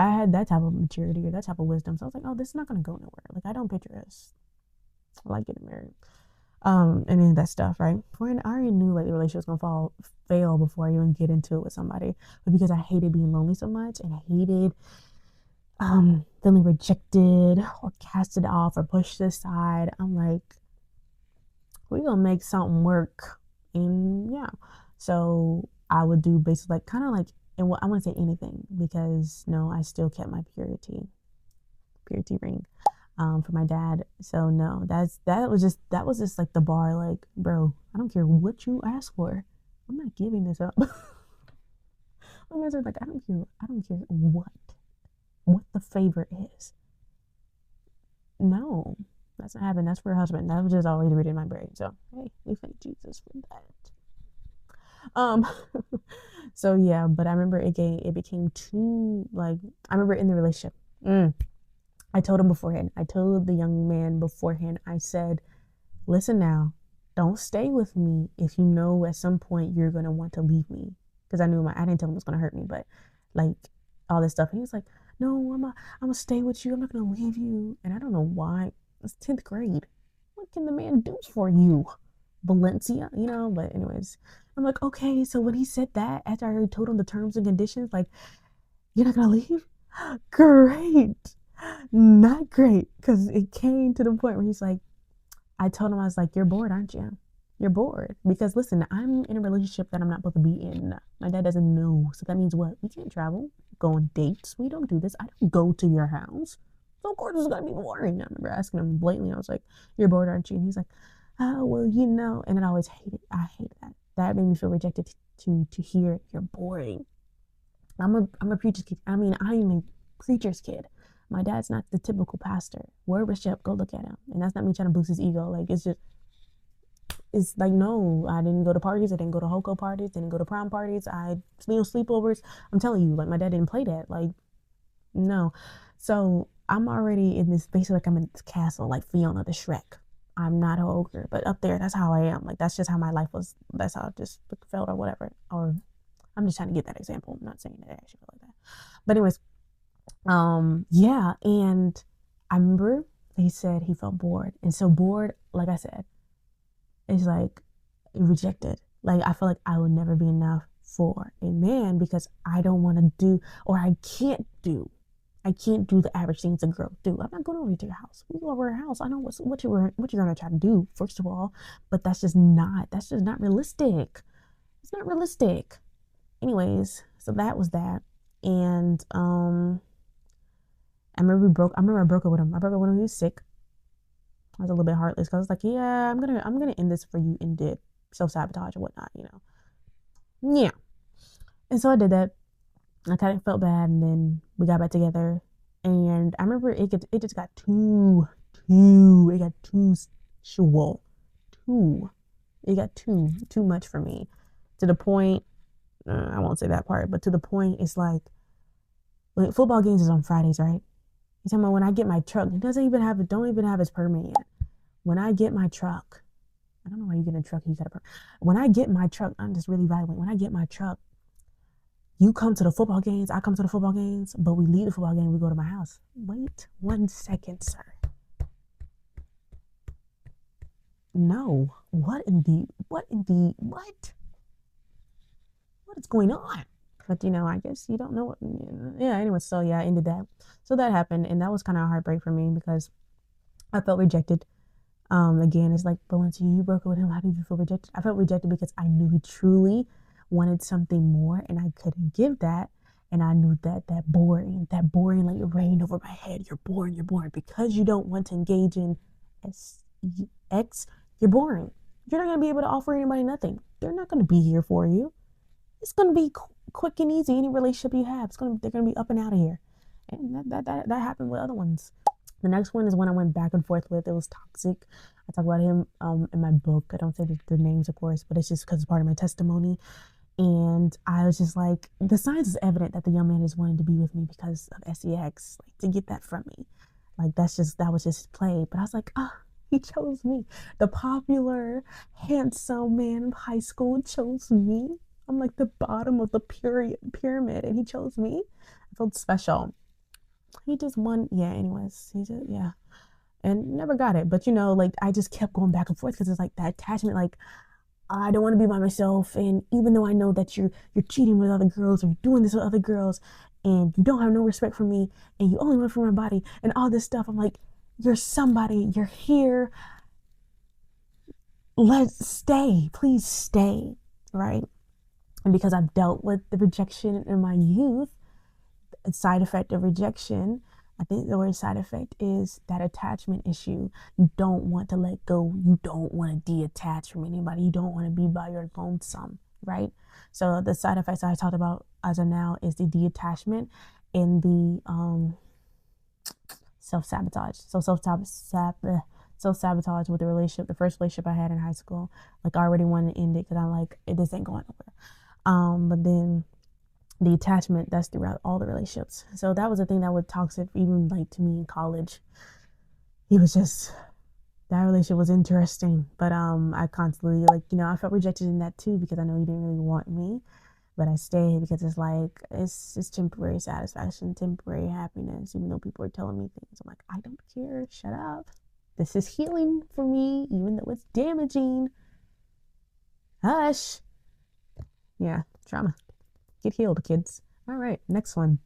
type of maturity or that type of wisdom. So I was like, oh, this is not gonna go nowhere. Like I don't picture us like getting married. And any of that stuff, right? I already knew like the relationship was gonna fail before I even get into it with somebody. But because I hated being lonely so much and I hated feeling rejected or casted off or pushed aside, I'm like, we're gonna make something work. And yeah. So I would do basically like kind of like, and I wouldn't say anything because no, I still kept my purity ring for my dad. So no, that was just like the bar. Like, bro, I don't care what you ask for, I'm not giving this up. I'm like, I don't care what the favor is. No, that's not happening. That's for her husband. That was just always written in my brain. So hey, we thank Jesus for that. So yeah, but I remember it became too, like, I remember in the relationship, I told him beforehand, I told the young man beforehand, I said, listen now, don't stay with me if you know at some point you're going to want to leave me. Because I didn't tell him it was going to hurt me, but like all this stuff. And he was like, no, I'm gonna stay with you. I'm not going to leave you. And I don't know why. It's 10th grade. What can the man do for you? Valencia, but anyways, I'm like, okay, so when he said that, after I already told him the terms and conditions, like, you're not gonna leave? Great. Not great, because it came to the point where he's like, I told him, I was like, you're bored, aren't you? You're bored. Because listen, I'm in a relationship that I'm not supposed to be in. My dad doesn't know. So that means what? We can't travel, go on dates. We don't do this. I don't go to your house. So of course it's gonna be boring. I remember asking him blatantly, I was like, you're bored, aren't you? And he's like, oh, well, and I always hated that. That made me feel rejected to hear you're boring. I'm a preacher's kid. I mean, I'm a preacher's kid. My dad's not the typical pastor. Word Bishop, go look at him. And that's not me trying to boost his ego. Like, it's just, it's like, no, I didn't go to parties. I didn't go to Hoco parties. Didn't go to prom parties. I, sleepovers. I'm telling you, like, my dad didn't play that. Like, no. So I'm already in this, basically, like, I'm in this castle, like Fiona the Shrek. I'm not an ogre, but up there, that's how I am. Like, that's just how my life was. That's how it just felt or whatever. Or I'm just trying to get that example. I'm not saying that I actually feel like that. But anyways, yeah. And I remember he said he felt bored. And so bored, like I said, is like rejected. Like, I feel like I will never be enough for a man because I don't want to do, or I can't do the average things a girl do. I'm not going over to your house. We go over her house. I know what you're gonna try to do, first of all, but that's just not realistic. It's not realistic. Anyways, so that was that. And I remember I broke up with him. I broke up with him. He was sick. I was a little bit heartless because I was like, yeah, I'm gonna end this for you, and did self-sabotage and whatnot, Yeah. And so I did that. I kind of felt bad, and then we got back together. And I remember it just got too sexual. It got too much for me, to the point. I won't say that part, but to the point, it's like football games is on Fridays, right? He's talking about when I get my truck. He don't even have his permit yet. When I get my truck, I don't know why you get a truck. You got a permit. When I get my truck, I'm just really violent. When I get my truck, you come to the football games, I come to the football games, but we leave the football game, we go to my house. Wait 1 second, sir. No. What is going on? But I guess you don't know what. Yeah, anyway, so yeah, I ended that. So that happened, and that was kind of a heartbreak for me because I felt rejected. Again, it's like, but once you broke up with him, how did you feel rejected? I felt rejected because I knew he truly wanted something more, and I couldn't give that. And I knew that boring like rain over my head. You're boring because you don't want to engage in sex. You're boring. You're not gonna be able to offer anybody nothing. They're not gonna be here for you. It's gonna be quick and easy. Any relationship you have, they're gonna be up and out of here. And that happened with other ones. The next one is one I went back and forth with. It was toxic. I talk about him in my book. I don't say their names, of course, but it's just because it's part of my testimony. And I was just like, the signs is evident that the young man is wanting to be with me because of sex, like, to get that from me. Like, that was just play. But I was like, he chose me. The popular, handsome man of high school chose me. I'm like the bottom of the pyramid, and he chose me. I felt special. He just won. Yeah, anyways, yeah. And never got it. But, like, I just kept going back and forth because it's like that attachment, like, I don't want to be by myself. And even though I know that you're cheating with other girls, or you're doing this with other girls, and you don't have no respect for me, and you only want for my body, and all this stuff, I'm like, you're somebody, you're here. Let's stay. Please stay. Right? And because I've dealt with the rejection in my youth, a side effect of rejection, I think the word side effect is that attachment issue. You don't want to let go. You don't want to detach from anybody. You don't want to be by your lonesome, right? So the side effects I talked about as of now is the detachment and the self-sabotage. So self-sabotage with the relationship, the first relationship I had in high school. Like, I already wanted to end it because I'm like, this ain't going nowhere. But then the attachment, that's throughout all the relationships. So that was the thing that was toxic, even like to me in college. It was just, that relationship was interesting, but I constantly, like, I felt rejected in that too, because I know he didn't really want me, but I stayed because it's like, it's temporary satisfaction, temporary happiness, even though people are telling me things. I'm like, I don't care, shut up. This is healing for me, even though it's damaging. Hush. Yeah, trauma. Get healed, kids. All right, next one.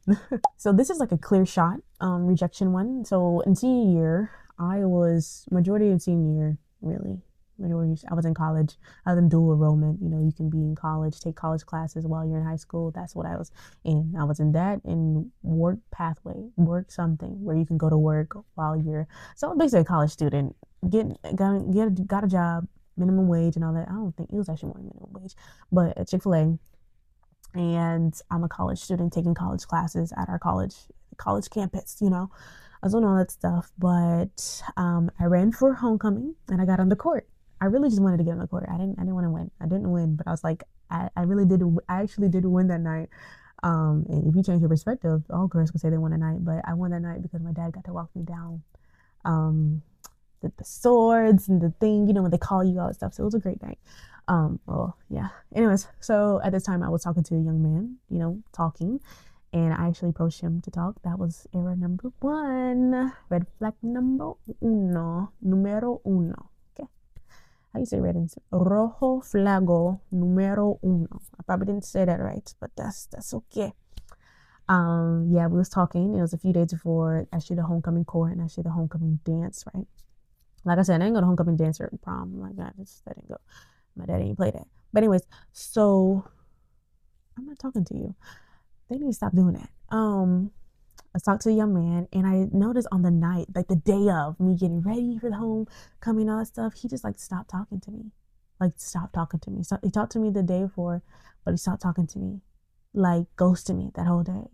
So this is like a clear shot rejection one. So in senior year, I was majority of senior year, really. Majority, I was in college. I was in dual enrollment. You can be in college, take college classes while you're in high school. That's what I was in. I was in that, in work pathway, work something where you can go to work while you're. So basically a college student. Got a job, minimum wage and all that. I don't think it was actually more than minimum wage, but at Chick-fil-A. And I'm a college student taking college classes at our college campus, I was doing all that stuff. But I ran for homecoming and I got on the court. I really just wanted to get in the court. I didn't want to win. I didn't win, but I was like, I actually did win that night. And if you change your perspective, all girls could say they won a night, but I won that night because my dad got to walk me down. The swords and the thing, you know, when they call you all that stuff. So it was a great night. Well, yeah. Anyways, so at this time I was talking to a young man, you know, talking, and I actually approached him to talk. That was error number 1. Red flag number numero uno. Okay. How you say red? Rojo flago numero uno. I probably didn't say that right, but that's okay. Yeah, we was talking. It was a few days before actually the homecoming court and actually the homecoming dance, right? Like I said, I didn't go to homecoming dance or prom. Like that didn't go. My dad didn't play that. But anyways, so I'm not talking to you. They need to stop doing that. I talked to a young man, and I noticed on the night, like the day of me getting ready for the homecoming, all that stuff, he just like stopped talking to me. Like stopped talking to me. So he talked to me the day before, but he stopped talking to me. Like ghosted me that whole day.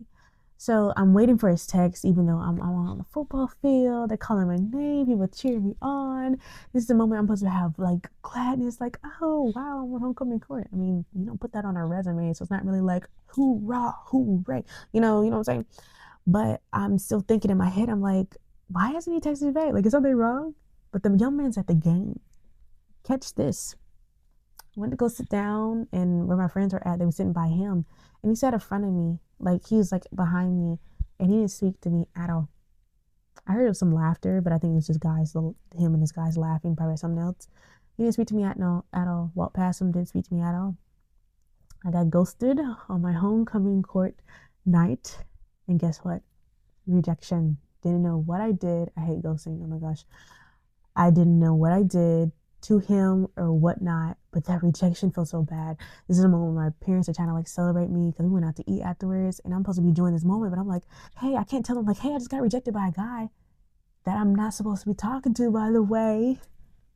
So I'm waiting for his text, even though I'm on the football field. They're calling my name. People cheering me on. This is the moment I'm supposed to have like gladness, like, oh wow, I'm on homecoming court. I mean, you don't put that on our resume, so it's not really like hoorah, hooray. You know what I'm saying? But I'm still thinking in my head, I'm like, why hasn't he texted me back? Like, is something wrong? But the young man's at the game. Catch this. I went to go sit down, and where my friends were at, they were sitting by him, and he sat in front of me. Like, he was like behind me, and he didn't speak to me at all. I heard some laughter, but I think it was just him and his guys laughing, probably something else. He didn't speak to me at all. Walked past him, didn't speak to me at all. I got ghosted on my homecoming court night, and guess what? Rejection. Didn't know what I did. I hate ghosting. Oh my gosh. I didn't know what I did to him or whatnot, but that rejection feels so bad. This is a moment where my parents are trying to like celebrate me because we went out to eat afterwards, and I'm supposed to be enjoying this moment, but I'm like, hey, I can't tell them like, hey, I just got rejected by a guy that I'm not supposed to be talking to, by the way.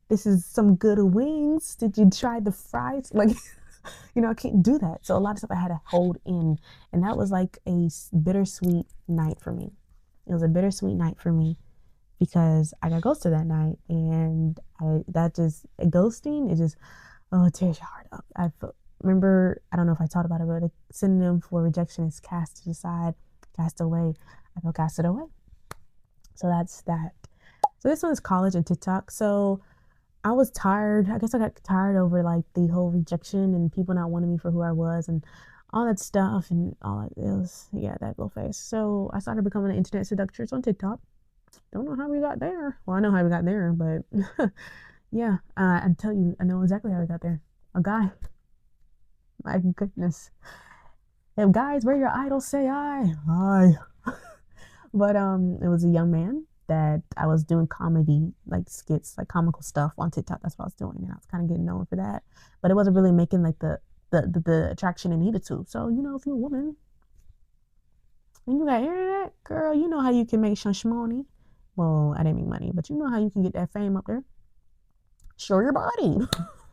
This is some good wings. Did you try the fries? Like, I can't do that. So a lot of stuff I had to hold in, and that was like a bittersweet night for me. It was a bittersweet night for me because I got ghosted that night, and ghosting, it tears your heart up. I remember, I don't know if I talked about it, but a synonym for rejection is cast aside, cast away. I feel casted away. So that's that. So this one is college and TikTok. So I was tired. I guess I got tired over like the whole rejection and people not wanting me for who I was and all that stuff and all that. It was, yeah, that little face. So I started becoming an internet seductress on TikTok. Don't know how we got there. Well, I know how we got there, but yeah, I tell you, I know exactly how we got there. A guy. My goodness. If guys were your idols, say I. But it was a young man that I was doing comedy, like skits, like comical stuff on TikTok. That's what I was doing, and I was kind of getting known for that. But it wasn't really making like the attraction it needed to. So if you're a woman and you got internet, girl, you know how you can make some money. Well, I didn't make money, but you know how you can get that fame up there. Show your body.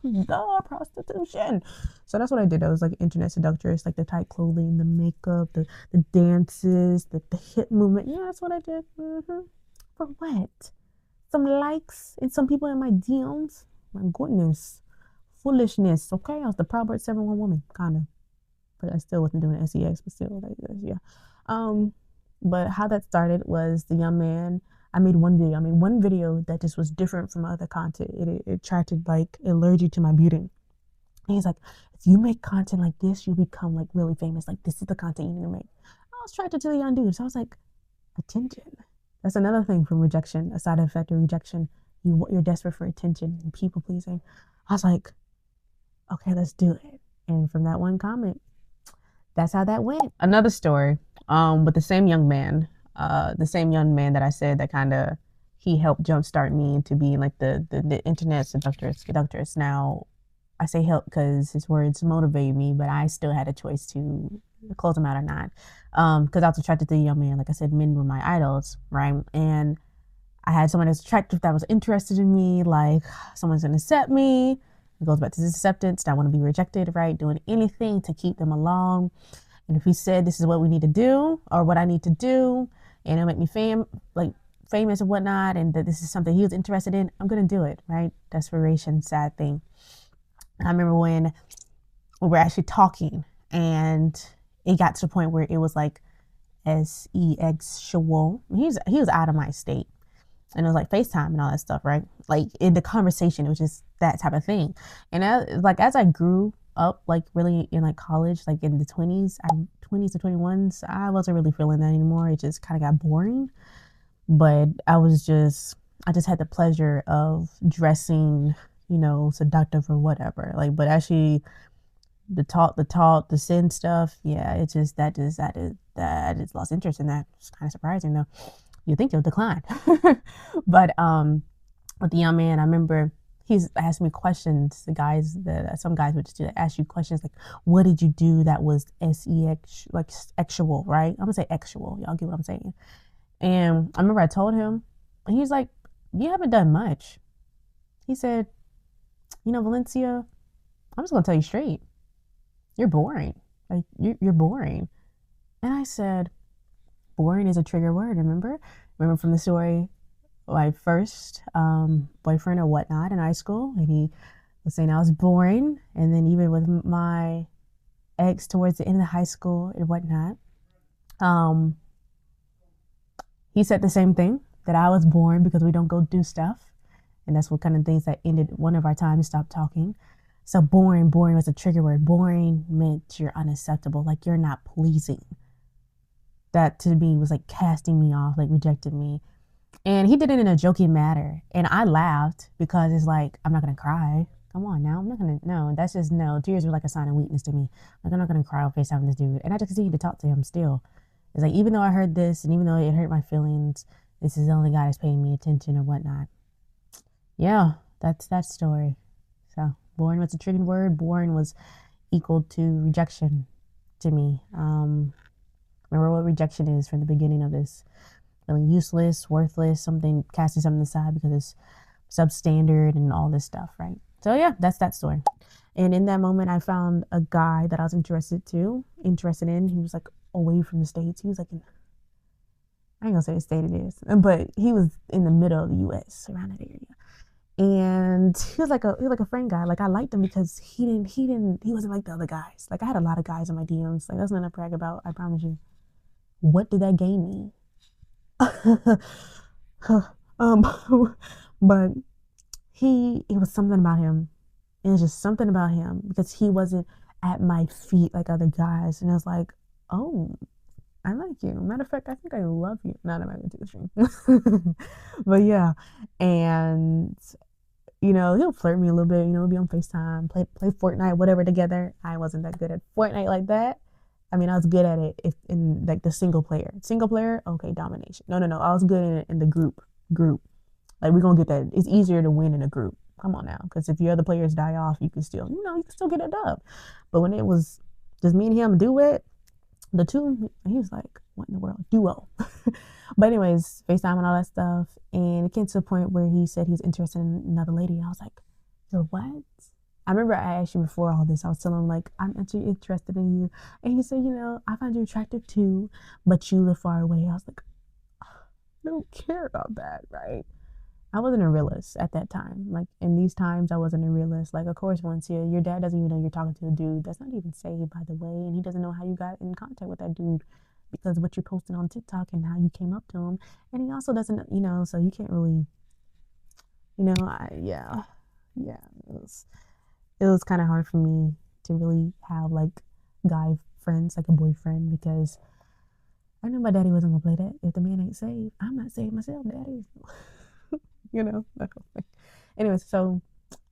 The prostitution. So that's what I did. I was like internet seductress, like the tight clothing, the makeup, the dances, the hip movement. Yeah, that's what I did. For what? Some likes and some people in my DMs. My goodness. Foolishness. Okay, I was the Proverbs 7-1 woman, kind of. But I still wasn't doing SEX, but still, like this, yeah. But how that started was the young man. I made one video that just was different from other content. It tried to like alert you to my beauty. And he's like, if you make content like this, you'll become like really famous. Like, this is the content you need to make. I was trying to tell the young dude. So I was like, attention. That's another thing from rejection, a side effect of rejection. You're desperate for attention and people pleasing. I was like, okay, let's do it. And from that one comment, that's how that went. Another story, with the same young man that I said that kind of, he helped jumpstart me into being like the internet seductress. Now, I say help because his words motivate me, but I still had a choice to close him out or not. Because I was attracted to the young man. Like I said, men were my idols, right? And I had someone that's attractive that was interested in me, like someone's gonna accept me. It goes back to this acceptance. I want to be rejected, right? Doing anything to keep them along. And if he said this is what we need to do or what I need to do, and it'll make me famous and whatnot, and that this is something he was interested in, I'm gonna do it, right? Desperation, sad thing. I remember when we were actually talking, and it got to the point where it was like sexual. He was out of my state, and it was like FaceTime and all that stuff, right? Like in the conversation, it was just that type of thing. And as I grew up, like really in like college, like in the 20s to 21s, I wasn't really feeling that anymore. It just kind of got boring. But I just had the pleasure of dressing, seductive or whatever. Like, but actually the talk, the sin stuff, yeah, it's just that is lost interest in that. It's kind of surprising though. You think you'll decline. But with the young man, I remember he's asked me questions. Some guys would just ask you questions like, what did you do that was sex, like sexual, right? I'm gonna say sexual. Y'all get what I'm saying. And I remember I told him, and he's like, you haven't done much. He said, Valencia, I'm just gonna tell you straight. You're boring. Like you're boring. And I said, boring is a trigger word, remember? Remember from the story, my first boyfriend or whatnot in high school, and he was saying I was boring. And then even with my ex towards the end of high school and whatnot, he said the same thing, that I was boring because we don't go do stuff. And that's what kind of things that ended one of our times, stopped talking. So boring was a trigger word. Boring meant you're unacceptable, like you're not pleasing. That to me was like casting me off, like rejected me. And he did it in a joking manner. And I laughed because it's like, I'm not going to cry. Come on now. I'm not going to, no, that's just no. Tears were like a sign of weakness to me. Like, I'm not going to cry on FaceTime with this dude. And I just continued to talk to him still. It's like, even though I heard this and even though it hurt my feelings, this is the only guy that's paying me attention or whatnot. Yeah, that's that story. So boring was a triggered word. Boring was equal to rejection to me. Remember what rejection is from the beginning of this. Feeling useless, worthless, casting something aside because it's substandard and all this stuff, right? So yeah, that's that story. And in that moment, I found a guy that I was interested in. He was like away from the States. He was like I ain't gonna say what state it is, but he was in the middle of the US, around that area. And he was like a friend guy. Like I liked him because he wasn't like the other guys. Like I had a lot of guys in my DMs. Like that's nothing to brag about, I promise you. What did that gain me? But it was something about him. It was just something about him because he wasn't at my feet like other guys. And I was like, oh, I like you. Matter of fact, I think I love you. Not I'm not gonna do the stream. But yeah. And he'll flirt me a little bit, we'll be on FaceTime, play Fortnite, whatever together. I wasn't that good at Fortnite like that. I mean, I was good at it in like the single player. Single player, okay, domination. No. I was good in it in the group. Like we're gonna get that. It's easier to win in a group. Come on now, because if your other players die off, you can still, get a dub. But when it was just me and him duet, the two, he was like, what in the world? Duo. But anyways, FaceTime and all that stuff. And it came to a point where he said he was interested in another lady. And I was like, you're what? I remember I asked you before all this. I was telling him, like, I'm actually interested in you. And he said, I find you attractive too, but you live far away. I was like, I don't care about that, right? I wasn't a realist at that time. Like, in these times, I wasn't a realist. Like, of course, once your dad doesn't even know you're talking to a dude that's not even saved, by the way. And he doesn't know how you got in contact with that dude because of what you're posting on TikTok and how you came up to him. And he also doesn't, so you can't really, it was kind of hard for me to really have like guy friends, like a boyfriend, because I knew my daddy wasn't gonna play that. If the man ain't saved, I'm not saved myself, daddy. Anyways, so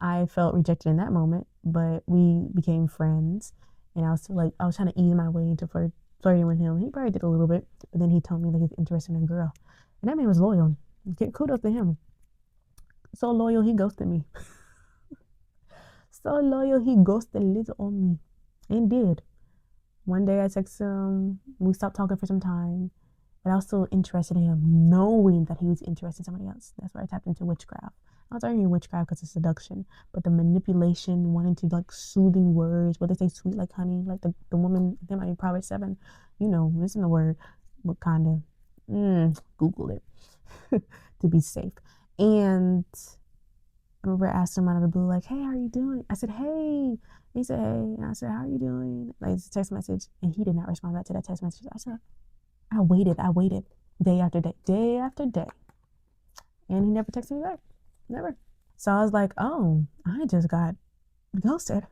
I felt rejected in that moment, but we became friends, and I was trying to ease my way into flirting with him. He probably did a little bit, but then he told me that he's interested in a girl, and that man was loyal. Kudos to him. So loyal, he ghosted me. So loyal, he ghosted little on me, and did. One day I texted him. We stopped talking for some time, but I was still interested in him, knowing that he was interested in somebody else. That's why I tapped into witchcraft. I was already in witchcraft because of seduction, but the manipulation, wanting to like soothing words, what they say, sweet like honey, like the woman, they might be Proverbs 7, listen to the word, what kind of, Google it. to be safe. And I remember asking him out of the blue, like, hey, how are you doing? I said, hey. He said, hey. And I said, how are you doing? Like, it's a text message. And he did not respond back to that text message. I said, I waited day after day. And he never texted me back. Never. So I was like, oh, I just got ghosted.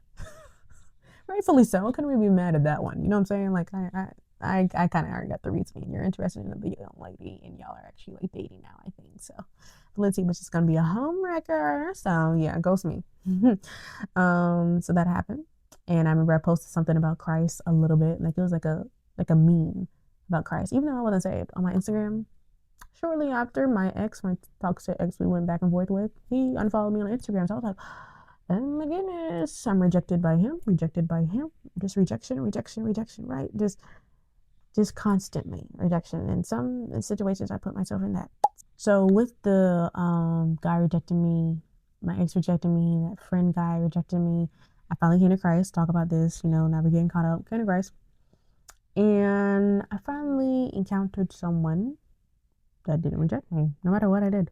Rightfully so. I couldn't really be mad at that one. You know what I'm saying? Like, I kind of already got the reason. You're interested in the young lady, and y'all are actually like dating now, I think. So Lindsay was just gonna be a homewrecker. So yeah, ghost me. So that happened, and I remember I posted something about Christ a little bit, like it was like a meme about Christ, even though I wasn't saved, on my Instagram. Shortly after, my toxic ex, we went back and forth with, he unfollowed me on Instagram. So I was like, oh my goodness, I'm rejected by him, just rejection, right? Just constantly rejection. In some situations, I put myself in that. So with the guy rejecting me, my ex rejected me, that friend guy rejected me, I finally came to Christ, talk about this, never getting caught up, came to Christ. And I finally encountered someone that didn't reject me, no matter what I did.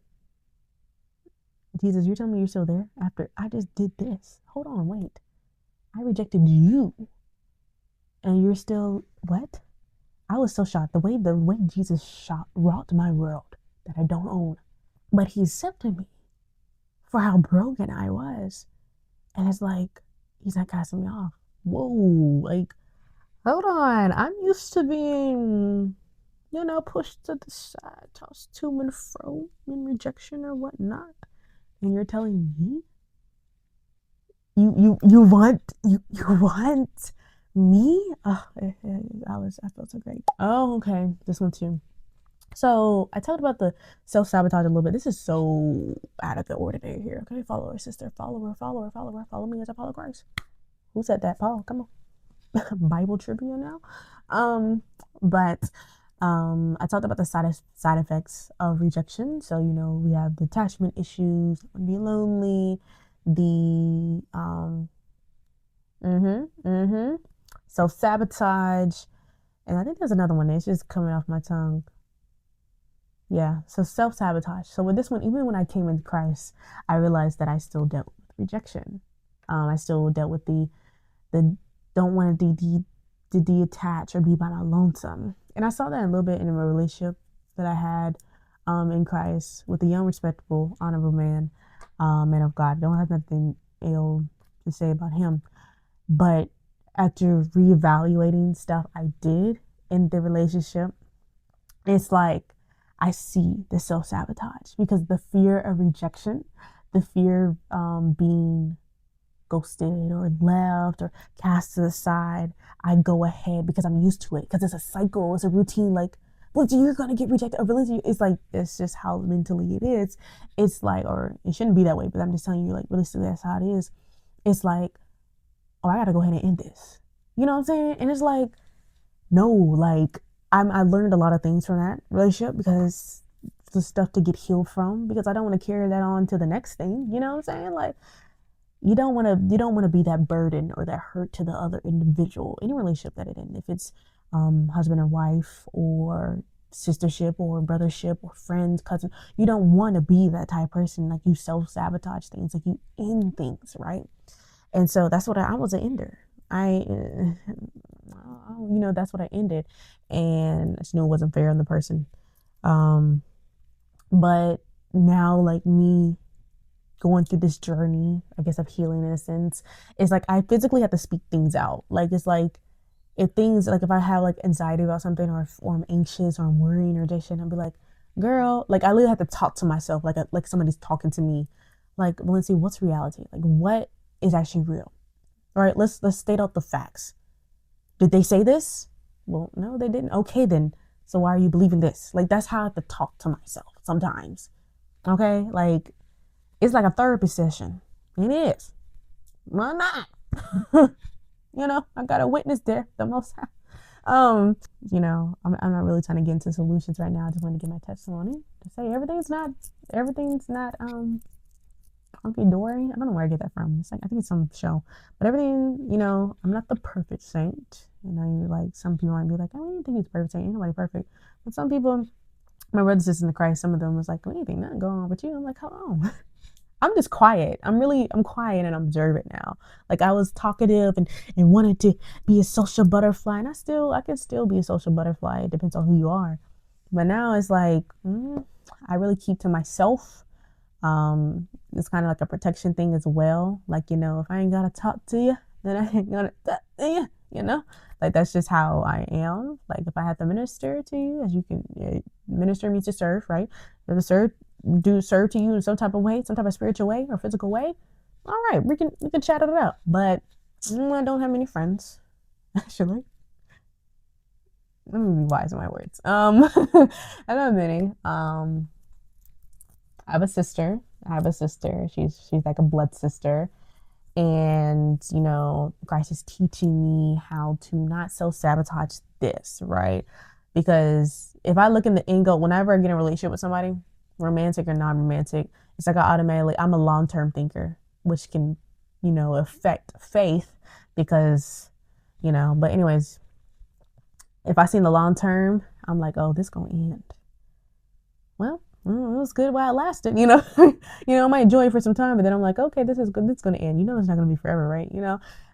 Jesus, you're telling me you're still there after I just did this? Hold on, wait. I rejected you, and you're still what? I was so shocked. The way Jesus wrought my world that I don't own, but he accepted me for how broken I was, and it's like he's not casting me off. Whoa, like hold on. I'm used to being, pushed to the side, tossed to and fro in rejection or whatnot. And you're telling me you want me? Oh, I felt so great. Oh, okay. This one too. So I talked about the self-sabotage a little bit. This is so out of the ordinary here. Okay, follower, sister, follower, follow me as I follow Christ. Who said that? Paul, come on. Bible trivia now. But I talked about the side effects of rejection. So, we have the attachment issues, be lonely, the self-sabotage, and I think there's another one that's just coming off my tongue. Yeah, so self-sabotage. So with this one, even when I came into Christ, I realized that I still dealt with rejection. I still dealt with the don't want to detach or be by my lonesome. And I saw that a little bit in a relationship that I had in Christ with a young, respectable, honorable man of God. Don't have nothing ill to say about him. But after reevaluating stuff I did in the relationship, it's like I see the self-sabotage, because the fear of rejection, the fear of being ghosted or left or cast to the side, I go ahead because I'm used to it, because it's a cycle, it's a routine. Like, well, you're gonna get rejected. It's just how mentally it is. It's like, or it shouldn't be that way, but I'm just telling you, like, realistically, that's how it is. It's like, oh, I gotta go ahead and end this. You know what I'm saying? And it's like, no, like I learned a lot of things from that relationship, because the stuff to get healed from, because I don't want to carry that on to the next thing. You know what I'm saying? Like, you don't want to be that burden or that hurt to the other individual, any relationship that it in. If it's husband and wife, or sistership, or brothership, or friends, cousin, you don't want to be that type of person. Like, you self-sabotage things, like you end things, right? And so that's what I was an ender. That's what I ended, and I just knew it wasn't fair on the person. But now, like, me going through this journey, I guess, of healing in a sense, it's like I physically have to speak things out. Like, it's like if I have like anxiety about something, or I'm anxious, or I'm worrying, or this shit, I'll be like, girl, like I literally have to talk to myself like somebody's talking to me. Like, Valencia, what's reality? Like, what is actually real? All right, let's state out the facts. Did they say this? Well, no, they didn't. Okay, then. So why are you believing this? Like, that's how I have to talk to myself sometimes. Okay? Like, it's like a therapy session. It is. Why not? I got a witness there, the most. I'm not really trying to get into solutions right now. I just want to give my testimony to say everything's not hunky dory. I don't know where I get that from. It's like, I think it's some show. But everything, I'm not the perfect saint. You're like, some people might be like, I don't even think he's perfect saint. Ain't nobody perfect. But some people, My brothers and sisters in Christ, some of them was like, what do you think nothing going on with you? I'm like, hold on. I'm just quiet. I'm quiet and observant now. Like I was talkative and wanted to be a social butterfly. And I can still be a social butterfly. It depends on who you are. But now it's like, I really keep to myself. It's kind of like a protection thing as well. Like, if I ain't got to talk to you, then I ain't gonna talk to you, Like that's just how I am. Like if I have to minister to you, as you can, minister means to serve, right? If serve to you in some type of way, some type of spiritual way or physical way, all right, we can chat it out. But I don't have many friends, actually. Let me be wise in my words. I don't have many. I have a sister. She's like a blood sister. And, Christ is teaching me how to not self-sabotage this, right? Because if I look in the end goal, whenever I get in a relationship with somebody, romantic or non-romantic, it's like I'm a long-term thinker, which can, affect faith because, but anyways, if I see in the long term, I'm like, oh, this gonna end. Well, it was good while it lasted, I might enjoy it for some time, but then I'm like, okay, this is good. This is going to end. It's not going to be forever, right?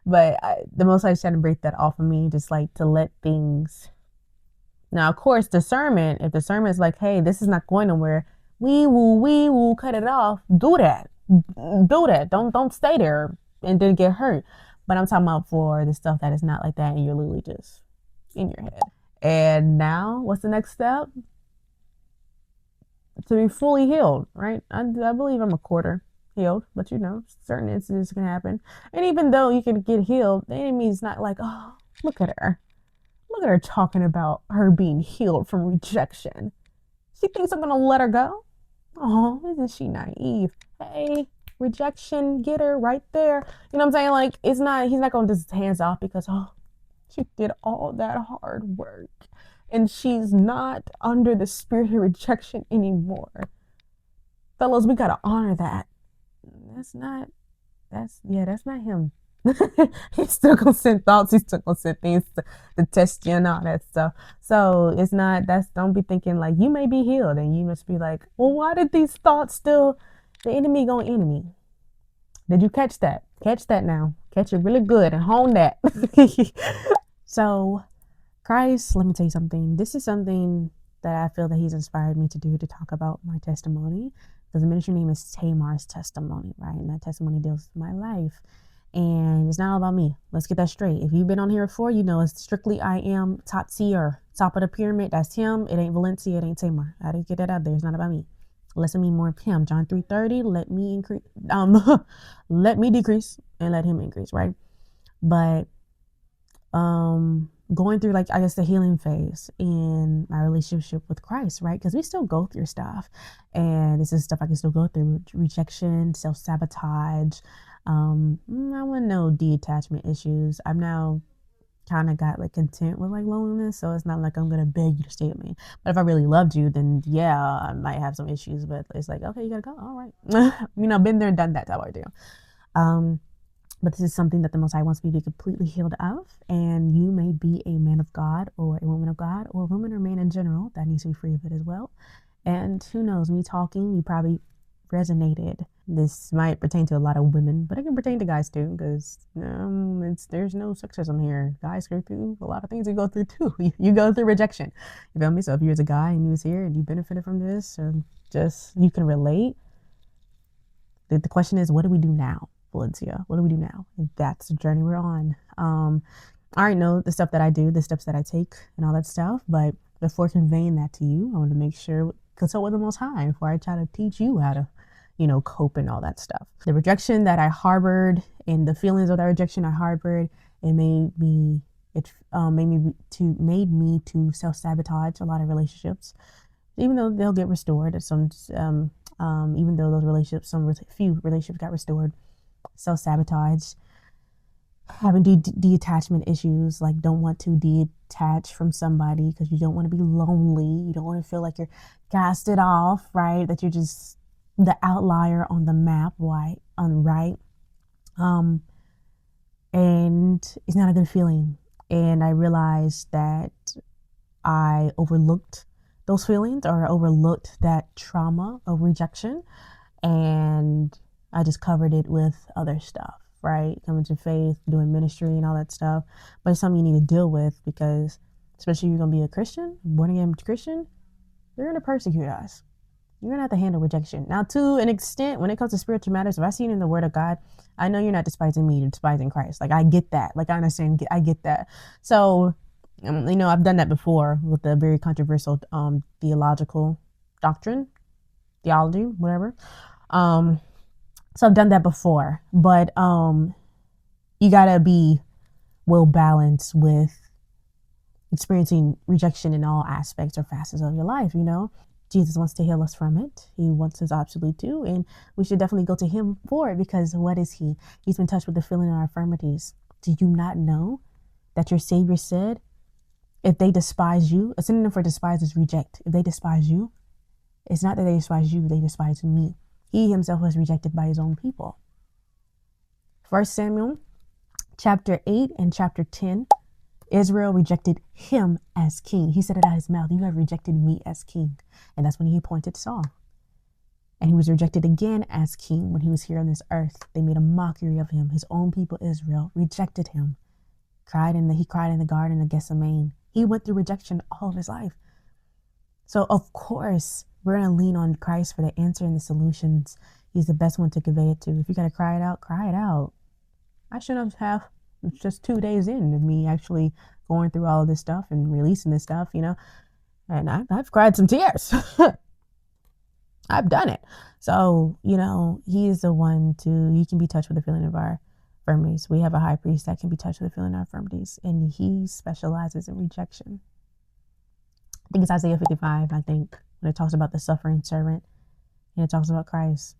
But the most I just had to break that off of me, just like to let things. Now, of course, discernment, if discernment is like, hey, this is not going nowhere, we will cut it off. Do that. Don't stay there and then get hurt. But I'm talking about for the stuff that is not like that and you're literally just in your head. And now, what's the next step? To be fully healed, right? I believe I'm a quarter healed, but certain incidents can happen. And even though you can get healed, the enemy's not like, oh, look at her. Look at her talking about her being healed from rejection. She thinks I'm going to let her go? Oh, isn't she naive? Hey, rejection, get her right there. You know what I'm saying? Like, he's not going to just hands off because, oh, she did all that hard work. And she's not under the spirit of rejection anymore. Fellas, we gotta honor that. That's not him. He's still gonna send thoughts, he's still gonna send things to test you and all that stuff. So don't be thinking like you may be healed and you must be like, well, why did these thoughts still, the enemy go enemy? Did you catch that? Catch that now. Catch it really good and hone that. So Christ, let me tell you something. This is something that I feel that he's inspired me to do, to talk about my testimony. Because the ministry name is Tamar's Testimony, right? And that testimony deals with my life. And it's not all about me. Let's get that straight. If you've been on here before, it's strictly I am top tier, top of the pyramid. That's him. It ain't Valencia. It ain't Tamar. I didn't get that out there. It's not about me. Listen me more of him. John 3:30. Let me increase. Let me decrease and let him increase, right? But going through the healing phase in my relationship with Christ, right? Because we still go through stuff, and this is stuff I can still go through: rejection, self-sabotage. I want no detachment issues. I've now kind of got content with loneliness, so it's not like I'm gonna beg you to stay with me. But if I really loved you, then yeah, I might have some issues. But it's like, okay, you gotta go. All right, been there, done that. That's how I do. But this is something that the Most High wants me to be completely healed of. And you may be a man of God or a woman of God or a woman or man in general that needs to be free of it as well. And who knows, me talking, you probably resonated. This might pertain to a lot of women, but it can pertain to guys too, because there's no sexism here. Guys go through a lot of things you go through too. You go through rejection. You feel me? So if you're a guy and you was here and you benefited from this, or just you can relate. The question is, what do we do now? Valencia, what do we do now? And that's the journey we're on. I already know the stuff that I do, the steps that I take and all that stuff, but before conveying that to you, I want to make sure consult with the Most High before I try to teach you how to cope and all that stuff. The rejection that I harbored and the feelings of that rejection I harbored, it made me to self-sabotage a lot of relationships, even though they'll get restored. Even though those relationships, few relationships got restored. Self-sabotage, having detachment issues, don't want to detach from somebody because you don't want to be lonely, you don't want to feel like you're casted off, right? That you're just the outlier on the map, right? And it's not a good feeling. And I realized that I overlooked those feelings or overlooked that trauma of rejection, and I just covered it with other stuff, right? Coming to faith, doing ministry and all that stuff. But it's something you need to deal with, because especially if you're going to be a Christian, born again Christian, you're going to persecute us. You're going to have to handle rejection. Now, to an extent, when it comes to spiritual matters, if I see it in the Word of God, I know you're not despising me, you're despising Christ. Like, I get that. Like, I understand, I get that. So, you know, I've done that before with a very controversial theological doctrine, theology, whatever. So I've done that before. But you got to be well balanced with experiencing rejection in all aspects or facets of your life, you know. Jesus wants to heal us from it. He wants us absolutely to, and we should definitely go to him for it, because what is he? He's been touched with the feeling of our infirmities. Do you not know that your Savior said, if they despise you, a synonym for despise is reject. If they despise you, it's not that they despise you, they despise me. He himself was rejected by his own people. 1 Samuel chapter 8 and chapter 10, Israel rejected him as king. He said it out of his mouth, you have rejected me as king. And that's when he appointed Saul. And he was rejected again as king when he was here on this earth. They made a mockery of him. His own people, Israel, rejected him. He cried in the garden of Gethsemane. He went through rejection all of his life. So of course, we're going to lean on Christ for the answer and the solutions. He's the best one to convey it to. If you got to cry it out, cry it out. I shouldn't have just 2 days in of me actually going through all of this stuff and releasing this stuff, you know, and I've cried some tears. I've done it. So, you know, he is the one he can be touched with the feeling of our infirmities. We have a high priest that can be touched with the feeling of our infirmities, and he specializes in rejection. I think it's Isaiah 55, I think, when it talks about the suffering servant, and it talks about Christ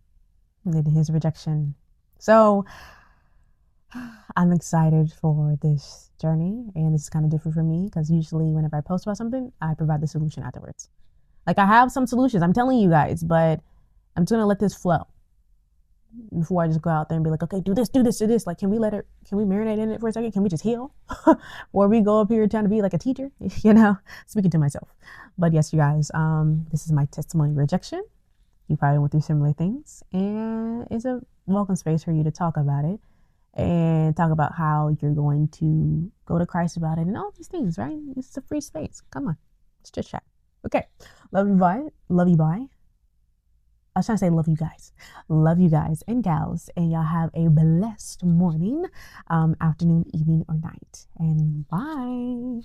and his rejection. So I'm excited for this journey, and it's kind of different for me, because usually whenever I post about something, I provide the solution afterwards. Like, I have some solutions, I'm telling you guys, but I'm just gonna let this flow before I just go out there and be like, okay, do this, do this, do this. Like, can we marinate in it for a second? Can we just heal? Or we go up here trying to be like a teacher, you know, speaking to myself. But yes, you guys, this is my testimony of rejection. You probably went through similar things, and it's a welcome space for you to talk about it and talk about how you're going to go to Christ about it and all these things, right? It's a free space. Come on, let's just chat. Okay, love you, bye. Love you, bye. I was trying to say love you guys. Love you guys and gals, and y'all have a blessed morning, afternoon, evening, or night. And bye.